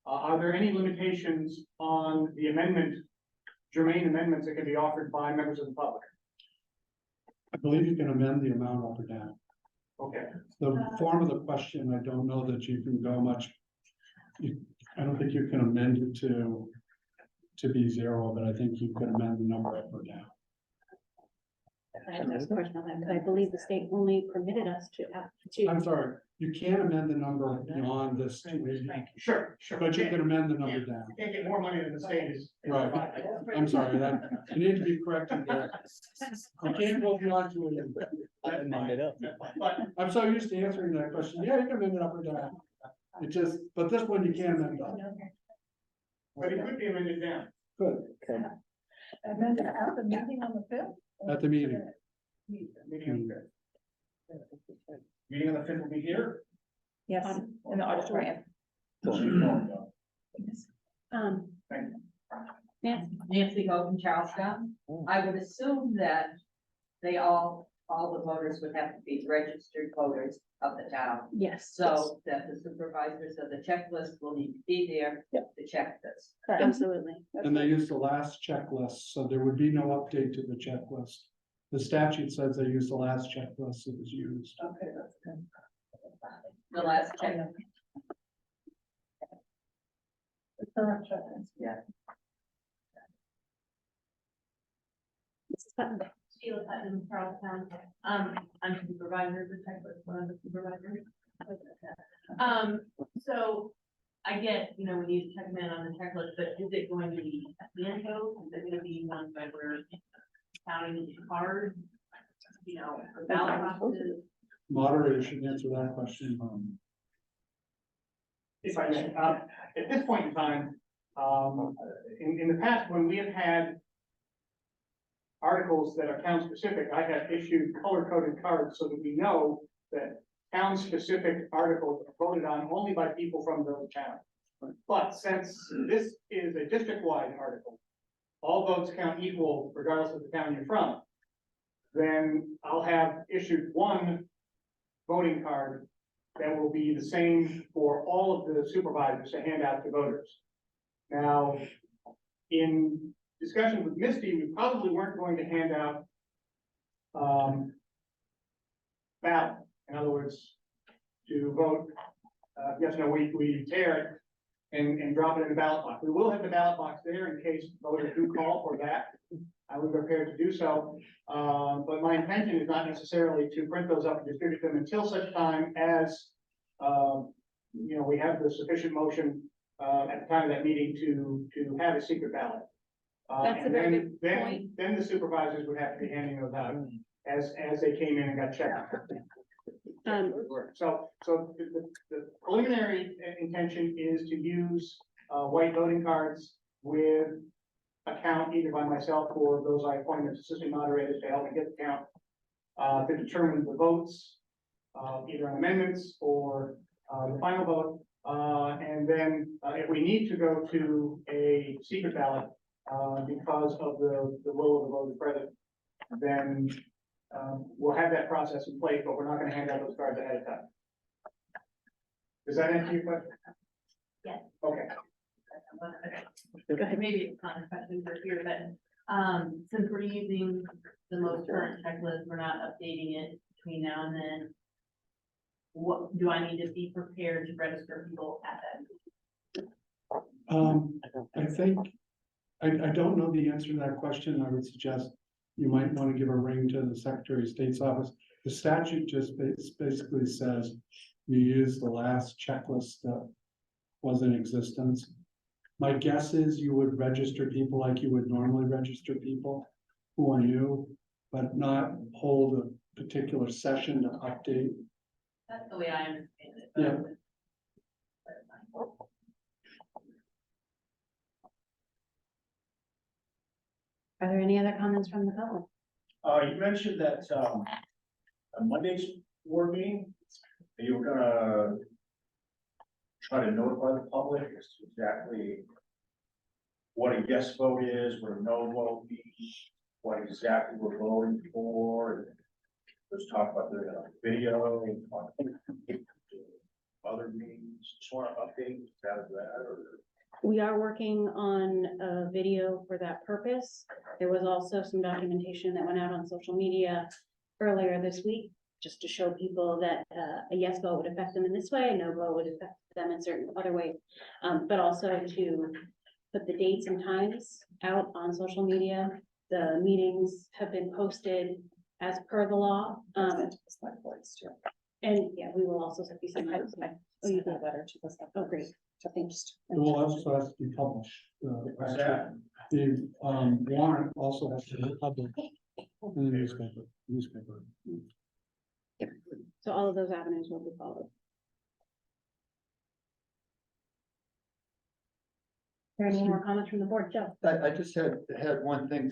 are there any limitations on the germane amendments that can be offered by members of the public? I believe you can amend the amount up or down. Okay, The form of the question, I don't know that you can go much. I don't think you can amend it to be 0, but I think you can amend the number up or down. I have a question on that, because I believe the state only permitted us to. I'm sorry, you can't amend the number beyond this, sure. but you can amend the number down. You can't get more money than the state is. Right. I'm sorry, that, you need to be corrected there. You can't go beyond 2 million. But I'm so used to answering that question. Yeah, you can amend it up or down. It just, but this one you can't amend up. But it could be amended down. Good, And then at the meeting on the 5th? at the meeting. Meeting on the 5th. Meeting on the 5th will be here. Yes, in the auditorium. Nancy? Nancy Hogan, Charlestown. I would assume that they all all the voters would have to be registered voters of the town. Yes. So that the supervisors of the checklist will need to be there to check this. Absolutely. And they use the last checklist, so there would be no update to the checklist. The statute says they use the last checklist that was used. Okay, that's good. The last check. Yeah. Mrs. Putnam. Sheila Putnam, Charlestown. I'm supervisor of the checklist, one of the supervisors. So I get, you know, we need to check them in on the checklist, but is it going to be a handle? Is it gonna be one that we're counting each card? You know, for ballot boxes? Moderator should answer that question. If I may, at this point in time, in the past, when we have had articles that are town specific, I have issued color coded cards so that we know that town specific articles are voted on only by people from those towns. But since this is a district wide article, all votes count equal regardless of the town you're from, then I'll have issued one voting card that will be the same for all of the supervisors to hand out to voters. Now, in discussion with Misty, we probably weren't going to hand out ballot. In other words, to vote, yes, no, we tear it and drop it in the ballot box. We will have the ballot box there in case voters do call for that. I was prepared to do so, but my intention is not necessarily to print those up and distribute them until such time as, you know, we have the sufficient motion at the time of that meeting to have a secret ballot. That's a And very then- good point. Then the supervisors would have to be handing those out as they came in and got checked. So the preliminary intention is to use white voting cards with a count either by myself or those I appoint as assistant moderators to help me get the count, to determine the votes, either on amendments or the final vote. And then if we need to go to a secret ballot because of the will of the voters present, then we'll have that process in place, but we're not going to hand out those cards ahead of time. Does that answer your question? Yes. Okay. Go ahead. Maybe it's not a question for here, but, since we're using the most current checklist, we're not updating it between now and then. What, do I need to be prepared to register people at that? I think, I don't know the answer to that question. I would suggest you might want to give a ring to the Secretary of State's office. The statute just basically says you use the last checklist that was in existence. My guess is you would register people like you would normally register people who are new, but not hold a particular session to update. That's the way I understand it. Yeah. Are there any other comments from the public? You mentioned that, a Monday's board meeting, you were gonna try to notify the public as to exactly what a yes vote is, what a no vote means, what exactly we're voting for. Let's talk about the video, other meetings, just want to update out of that, or? We are working on a video for that purpose. There was also some documentation that went out on social media earlier this week, just to show people that a yes vote would affect them in this way, a no vote would affect them in certain other ways. But also to put the dates and times out on social media. The meetings have been posted as per the law. And yeah, we will also be sent out. Oh, you did better to this. Oh, great. So thanks. It will also has to be published. What's that? The warrant also has to be published in the newspaper. So all of those avenues will be followed. Are there any more comments from the board, Joe? I just had one thing,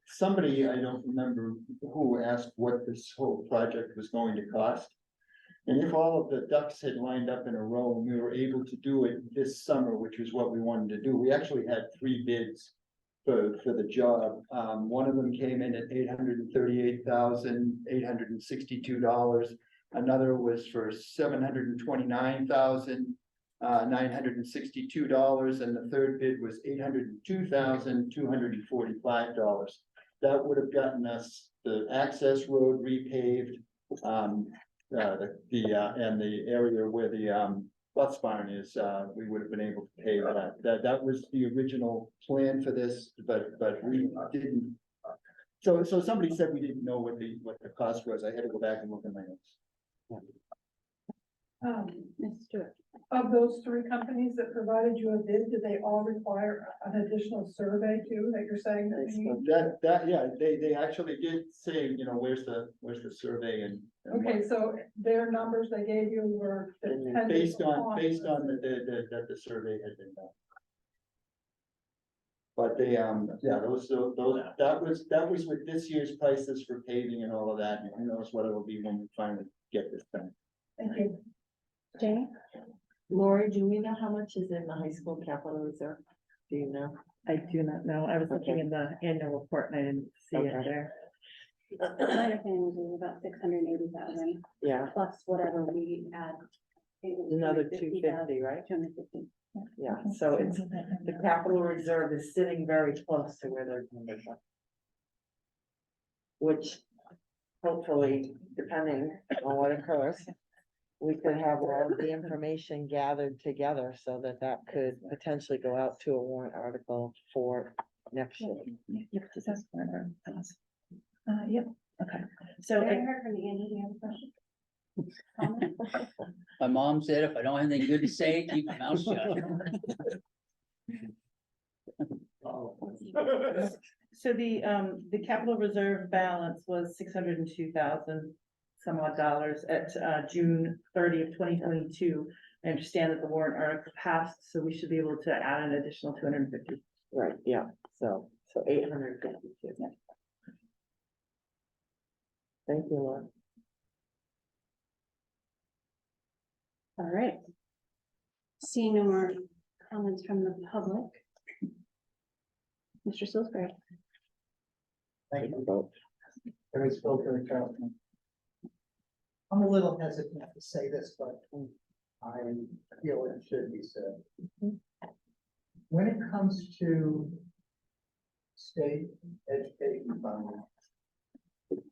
somebody, I don't remember who, asked what this whole project was going to cost. And if all of the ducks had lined up in a row and we were able to do it this summer, which was what we wanted to do, we actually had 3 bids for the job. One of them came in at $838,862. Another was for $729,962, and the third bid was $802,245. That would have gotten us the access road repaved, and the area where the bus barn is, we would have been able to pay that. That was the original plan for this, but we didn't. So somebody said we didn't know what the cost was. I had to go back and look at my notes. Ms. Stewart. Of those three companies that provided you a bid, did they all require an additional survey too, that you're saying that they need? Yeah, they actually did say, you know, where's the survey and. Okay, so their numbers they gave you were dependent Based on upon- that the survey had been done. But they, yeah, those, that was with this year's prices for paving and all of that, and who knows what it'll be when we finally get this done. Thank you. Jamie? Lori, do we know how much is in the high school capital reserve? Do you know? I do not know. I was looking Okay. in the annual report and I didn't see it Okay. there. My understanding was it was about 680,000 Yeah, plus whatever we add. another 250, right? 250. Yeah, so it's, the capital reserve is sitting very close to where they're going to go. Which hopefully, depending on what occurs, we could have all of the information gathered together so that could potentially go out to a warrant article for next year. Yep, does that warrant article? Yep, okay. So I heard from Andy, do you have a question? Comment? My mom said, if I don't have anything good to say, keep my mouth shut. So the capital reserve balance was 602,000 some odd dollars at June 30th, 2022. I understand that the warrant article passed, so we should be able to add an additional 250. Right, yeah, so 852. Thank you, Laura. All right. Seeing no more comments from the public. Mr. Salisbury. Thank you. Very spoken, Charlton. I'm a little hesitant to say this, but I feel it should be said. When it comes to state education funding, it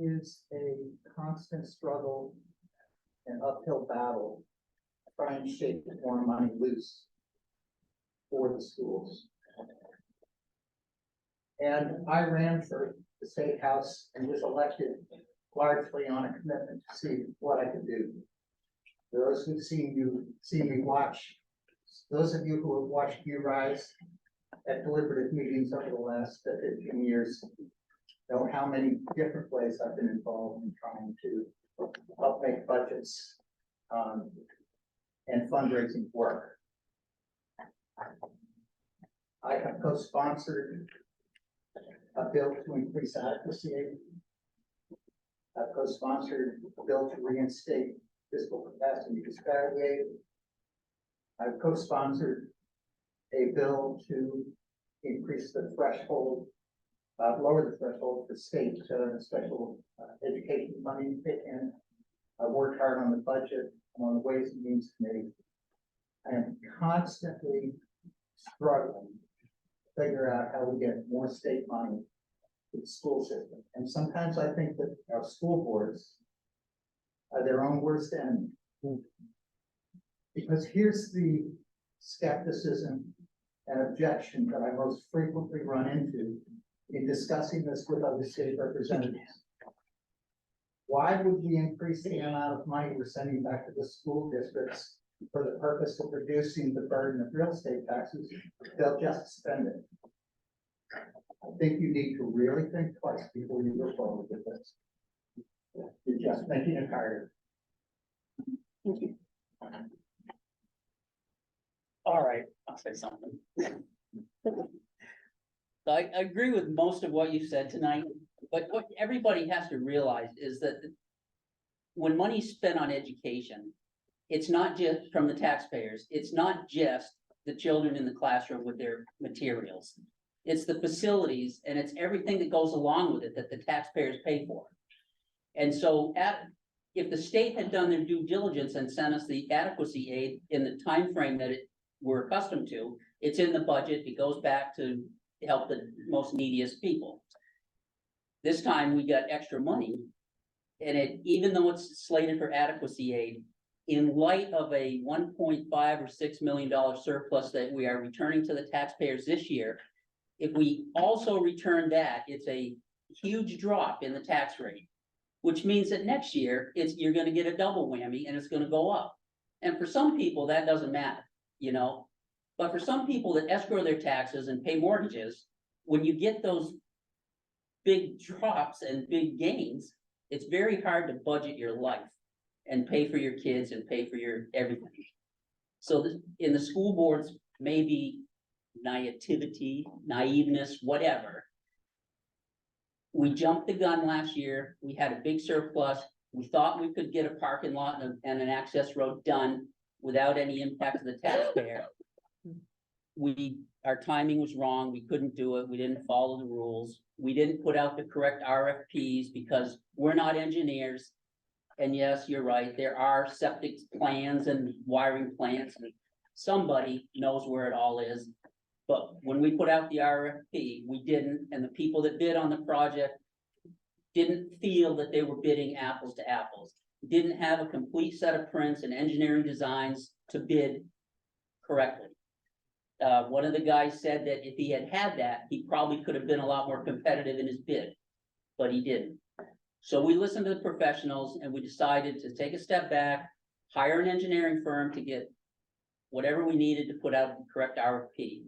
is a constant struggle and uphill battle trying to shake more money loose for the schools. And I ran for the state house and was elected largely on a commitment to see what I could do. Those who see me watch, those of you who have watched me rise at deliberative meetings over the last 15 years know how many different ways I've been involved in trying to help make budgets and fundraising work. I have co-sponsored a bill to increase adequacy. I've co-sponsored a bill to reinstate fiscal capacity disparity aid. I've co-sponsored a bill to increase the threshold, lower the threshold for state special education money. And I worked hard on the budget and on the Ways and Means Committee. I am constantly struggling to figure out how we get more state money to the school system. And sometimes I think that our school boards are their own worst enemy. Because here's the skepticism and objection that I most frequently run into in discussing this with other state representatives. Why would we increase the amount of money we're sending back to the school districts for the purpose of reducing the burden of real estate taxes? They'll just spend it. I think you need to really think twice before you go forward with this. You're just making it harder. Thank you. All right, I'll say something. I agree with most of what you said tonight, but what everybody has to realize is that when money's spent on education, it's not just from the taxpayers, it's not just the children in the classroom with their materials. It's the facilities and it's everything that goes along with it that the taxpayers pay for. And so if the state had done their due diligence and sent us the adequacy aid in the time frame that we're accustomed to, it's in the budget, it goes back to help the most neediest people. This time we got extra money, and even though it's slated for adequacy aid, in light of a $1.5 or $6 million surplus that we are returning to the taxpayers this year, if we also return that, it's a huge drop in the tax rate, which means that next year you're gonna get a double whammy and it's gonna go up. And for some people, that doesn't matter, you know, but for some people that escrow their taxes and pay mortgages, when you get those big drops and big gains, it's very hard to budget your life and pay for your kids and pay for your everything. So in the school boards, maybe naivety, naiveness, whatever. We jumped the gun last year. We had a big surplus. We thought we could get a parking lot and an access road done without any impact to the taxpayer. Our timing was wrong. We couldn't do it. We didn't follow the rules. We didn't put out the correct RFPs because we're not engineers. And yes, you're right, there are septic plans and wiring plans, and somebody knows where it all is. But when we put out the RFP, we didn't, and the people that bid on the project didn't feel that they were bidding apples to apples. Didn't have a complete set of prints and engineering designs to bid correctly. One of the guys said that if he had that, he probably could have been a lot more competitive in his bid, but he didn't. So we listened to the professionals and we decided to take a step back, hire an engineering firm to get whatever we needed to put out the correct RFP.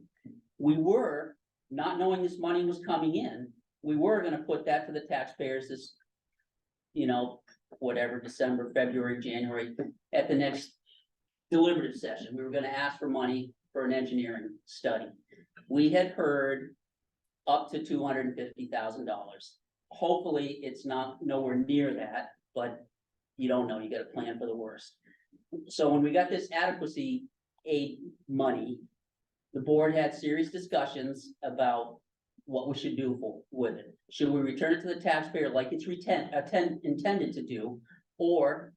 We were, not knowing this money was coming in, we were gonna put that to the taxpayers this, you know, whatever, December, February, January, at the next deliberative session. We were gonna ask for money for an engineering study. We had heard up to $250,000. Hopefully, it's not nowhere near that, but you don't know, you gotta plan for the worst. So when we got this adequacy aid money, the board had serious discussions about what we should do with it. Should we return it to the taxpayer like it's intended to do? Or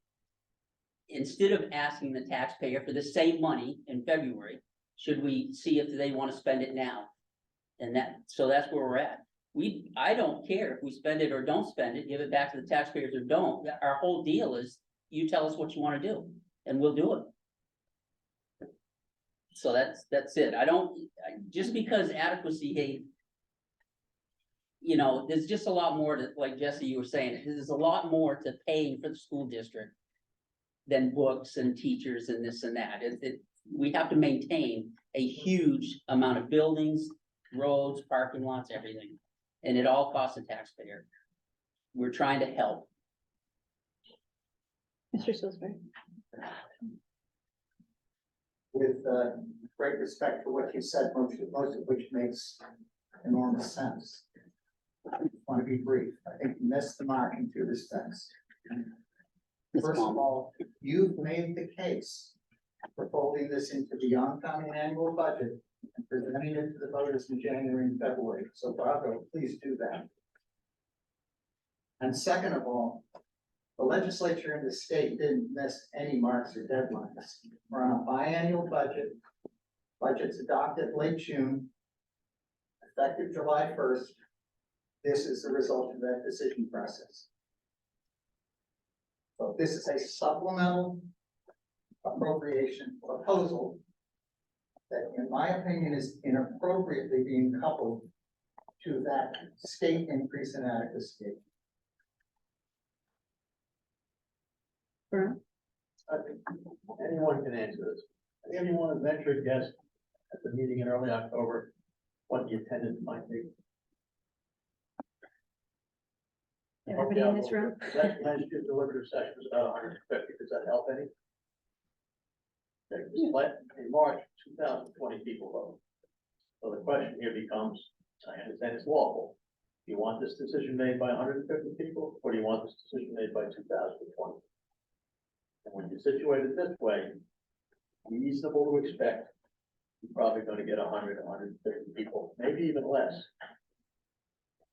instead of asking the taxpayer for the same money in February, should we see if they wanna spend it now? And so that's where we're at. I don't care if we spend it or don't spend it, give it back to the taxpayers or don't. Our whole deal is you tell us what you wanna do and we'll do it. So that's it. Just because adequacy aid, you know, there's just a lot more to, like Jesse, you were saying, there's a lot more to paying for the school district than books and teachers and this and that. We have to maintain a huge amount of buildings, roads, parking lots, everything. And it all costs the taxpayer. We're trying to help. Mr. Salisbury. With great respect for what you said, most of which makes enormous sense. I want to be brief. I think you missed the mark in 2 respects. First of all, you've made the case for folding this into the oncoming annual budget and presenting it to the voters in January and February. So bravo, please do that. And second of all, the legislature in the state didn't miss any marks or deadlines. We're on a biannual budget. Budget's adopted late June, effective July 1st. This is the result of that decision process. So this is a supplemental appropriation proposal that, in my opinion, is inappropriately being coupled to that state increase in adequacy. I think anyone can answer this. Anyone venture a guess at the meeting in early October, what the attendance might be? Everybody in this room? Last year's deliberative session was about 150. Does that help any? In March, 2,020 people voted. So the question here becomes, I understand it's lawful. Do you want this decision made by 150 people, or do you want this decision made by 2,020? And when you situate it this way, it's reasonable to expect you're probably gonna get 150 people, maybe even less.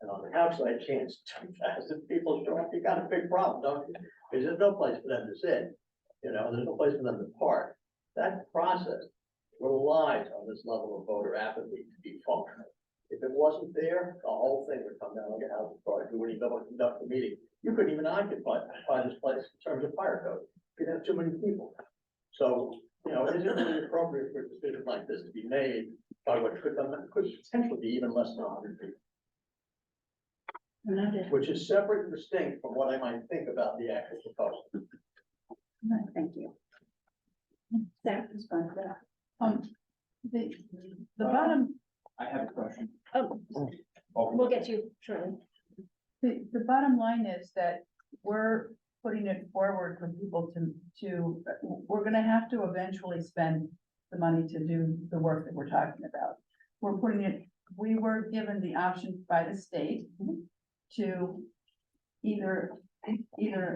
And on the outside chance, 2,000 people show up, you got a big problem, don't you? Because there's no place for them to sit, you know, there's no place for them to park. That process relies on this level of voter apathy to be functional. If it wasn't there, the whole thing would come down like a house of cards. You wouldn't even be able to conduct the meeting. You couldn't even occupy this place in terms of fire code. You'd have too many people. So, you know, it isn't really appropriate for a decision like this to be made by what could potentially be even less than 100 people. Which is separate and distinct from what I might think about the actual proposal. Thank you. That is fun. The bottom, I have a question. Oh, we'll get to you shortly. the bottom line is that we're putting it forward for people we're gonna have to eventually spend the money to do the work that we're talking about. We were given the option by the state to either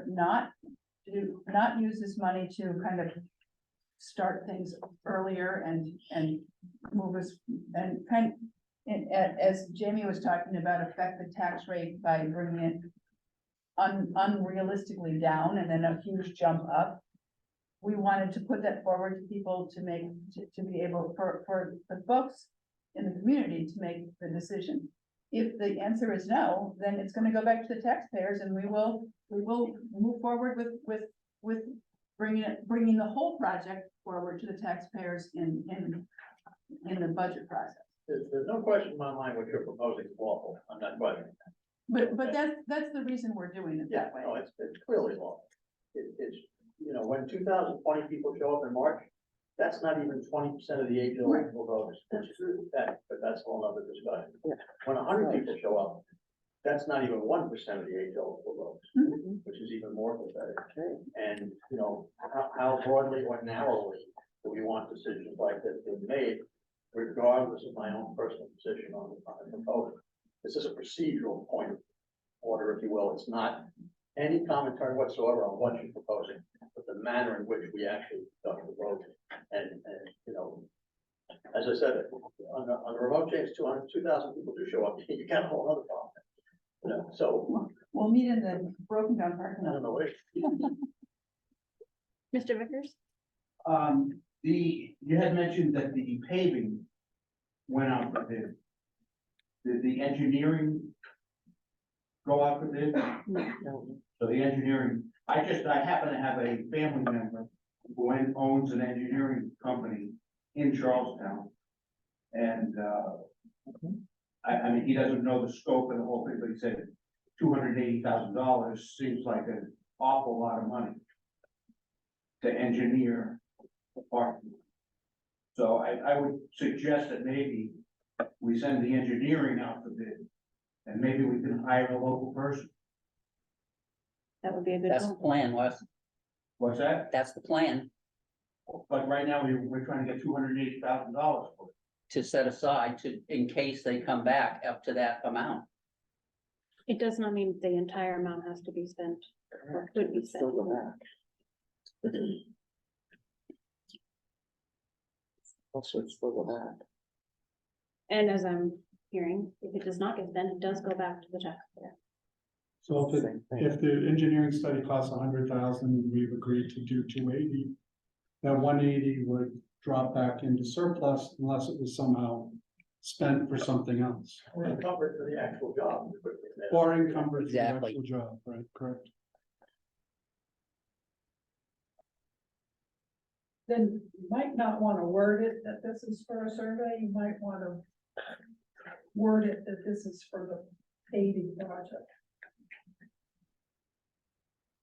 not use this money to kind of start things earlier and move us and as Jamie was talking about, affect the tax rate by bringing it unrealistically down and then a huge jump up. We wanted to put that forward to people to be able for the folks in the community to make the decision. If the answer is no, then it's gonna go back to the taxpayers and we will move forward with bringing the whole project forward to the taxpayers in the budget process. There's no question in my mind what you're proposing is lawful. I'm not questioning that. But that's the reason we're doing it Yeah, that way. no, it's clearly lawful. It's, you know, when 2,020 people show up in March, that's not even 20% of the age eligible voters, which is really pathetic, but that's a whole other discussion. When 100 people show up, that's not even 1% of the age eligible voters, which is even more pathetic. And, you know, how broadly or narrowly do we want decisions like this being made, regardless of my own personal position on the proposal? This is a procedural point of order, if you will. It's not any commentary whatsoever on what you're proposing, but the manner in which we actually conduct the vote. And, you know, as I said, on the remote change, 2,000 people do show up, you got a whole other problem. You know, so We'll meet in the broken down parking I lot. don't know, Mr. Vickers? You had mentioned that the paving went out for bid. Did the engineering go out for bid? So the engineering, I happen to have a family member who owns an engineering company in Charlestown. And, I mean, he doesn't know the scope of the whole thing, but he said $280,000 seems like an awful lot of money to engineer the parking. So I would suggest that maybe we send the engineering out for bid, and maybe we can hire a local person. That would be a good That's the one. plan, Wes. What's that? That's the plan But right now, we're trying to get $280,000 for it. to set aside in case they come back up to that amount. It does not mean the entire amount has to be spent or could be spent. Also, it's still that. And as I'm hearing, if it does not get spent, it does go back to the taxpayer. So if the engineering study costs 100,000, we've agreed to do 280. That 180 would drop back into surplus unless it was somehow spent for something else. Or encumbered for the actual job. Or encumbered for the Exactly. actual job, right, correct? Then you might not want to word it that this is for a survey, you might want to word it that this is for the paving project.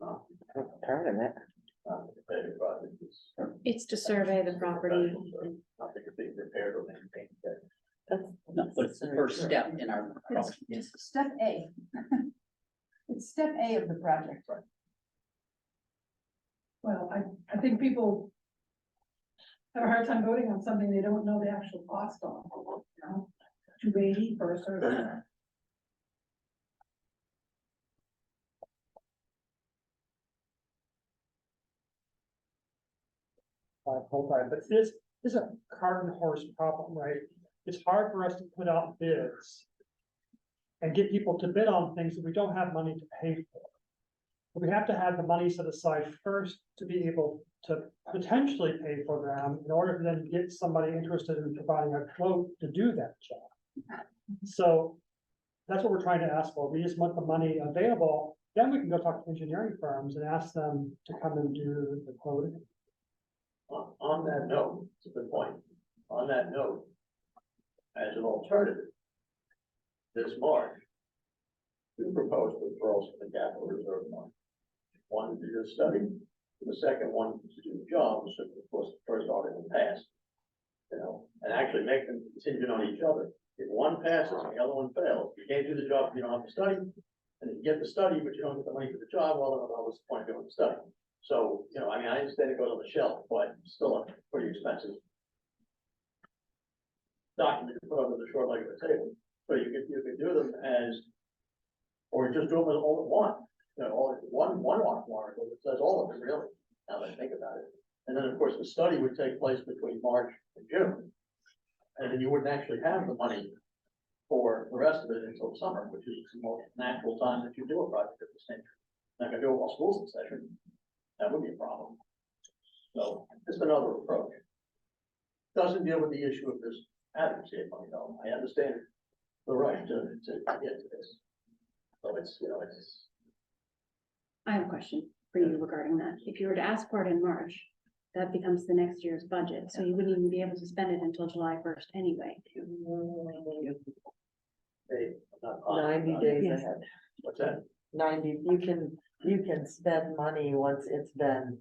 Part of it. It's to survey the property. Nothing is being prepared or maintained. No, but it's the first step in our process. It's step A. It's step A of the project. Well, I think people have a hard time voting on something they don't know the actual cost on, you know, 280 for a survey. But this is a cart and horse problem, right? It's hard for us to put out bids and get people to bid on things that we don't have money to pay for. We have to have the money set aside first to be able to potentially pay for them in order to then get somebody interested in providing a quote to do that job. So that's what we're trying to ask for. We just want the money available, then we can go talk to engineering firms and ask them to come and do the quoting. On that note, it's a good point. On that note, as an alternative, this March, we proposed withdrawals from the capital reserve fund. One to do a study, the second one to do jobs, so of course, the first article passed. You know, and actually make them contingent on each other. If one passes and the other one fails, you can't do the job if you don't have the study. And if you get the study, but you don't get the money for the job, well, then what's the point of doing the study? So, you know, I mean, I understand it goes on the shelf, but still a pretty expensive document to put under the short leg of the table. So you could do them as, or just do them as all at one. You know, all one article that says all of it, really, now that I think about it. And then, of course, the study would take place between March and June. And then you wouldn't actually have the money for the rest of it until summer, which is the most natural time that you do a project of this nature. Not gonna do it while school's in session. That would be a problem. So, just another approach. Doesn't deal with the issue of this adequacy money, though. I understand the right to get to this. So it's, you know, it's. I have a question for you regarding that. If you were to ask for it in March, that becomes the next year's budget, so you wouldn't even be able to spend it until July 1st anyway. Hey, I'm not 90 positive. days Yes. ahead. What's that? 90, you can spend money once it's been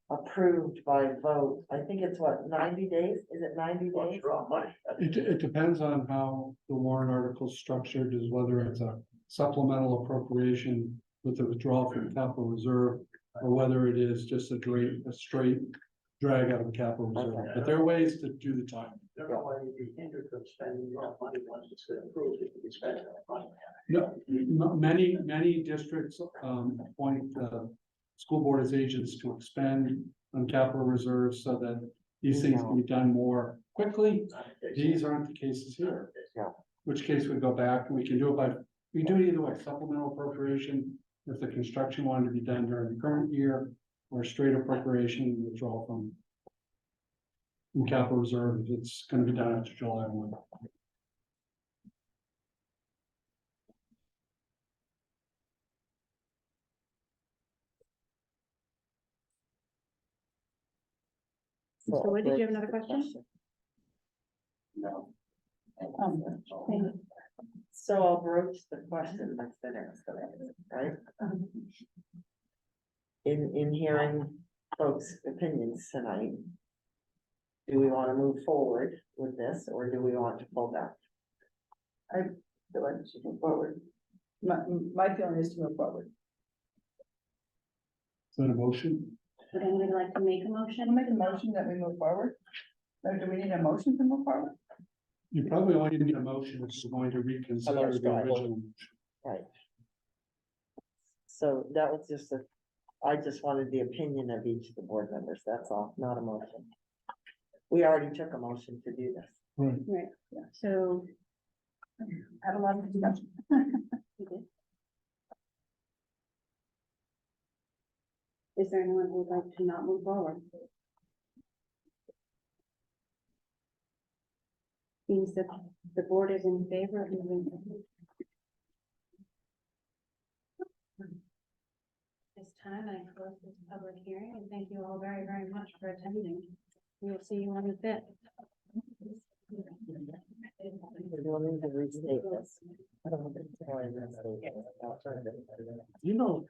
approved by vote. I think it's what, 90 days? Is it 90 Well, days? draw money. It depends on how the warrant article is structured, is whether it's a supplemental appropriation with the withdrawal from capital reserve, or whether it is just a straight drag out of capital reserve. Okay. But there are ways to do the timing. I don't know why you'd be hindered from spending your money once it's been approved, if you can spend that money. No, many districts, appoint, school board as agents to expend on capital reserves so that these things can be done more quickly. These aren't the cases here. Yeah. Which case we go back and we can do it by, we do it either way, supplemental appropriation, if the construction wanted to be done during the current year, or straight appropriation withdrawal from capital reserve, if it's gonna be done after July 1. So what, did you have another question? No. Okay. So I'll broach the question that's been asked, right? In hearing folks' opinions tonight, do we want to move forward with this, or do we want to pull back? I feel like we should move forward. My feeling is to move forward. Is that a motion? Would anyone like to make a I'll motion? make a motion that we move forward. Or do we need a motion to move forward? You probably only need a motion, which is going to reconsider the original. motion. Right. So that was just I just wanted the opinion of each of the board members, that's all, not a motion. We already took a motion to do this. Right. Right, so. Have a lot of discussion. Is there anyone who would like to not move forward? Seems that the board is in favor of moving forward. This time I close this public hearing and thank you all very, very much for attending. We will see you on the 5th. We'll need to restate this. I don't know if it's- You know,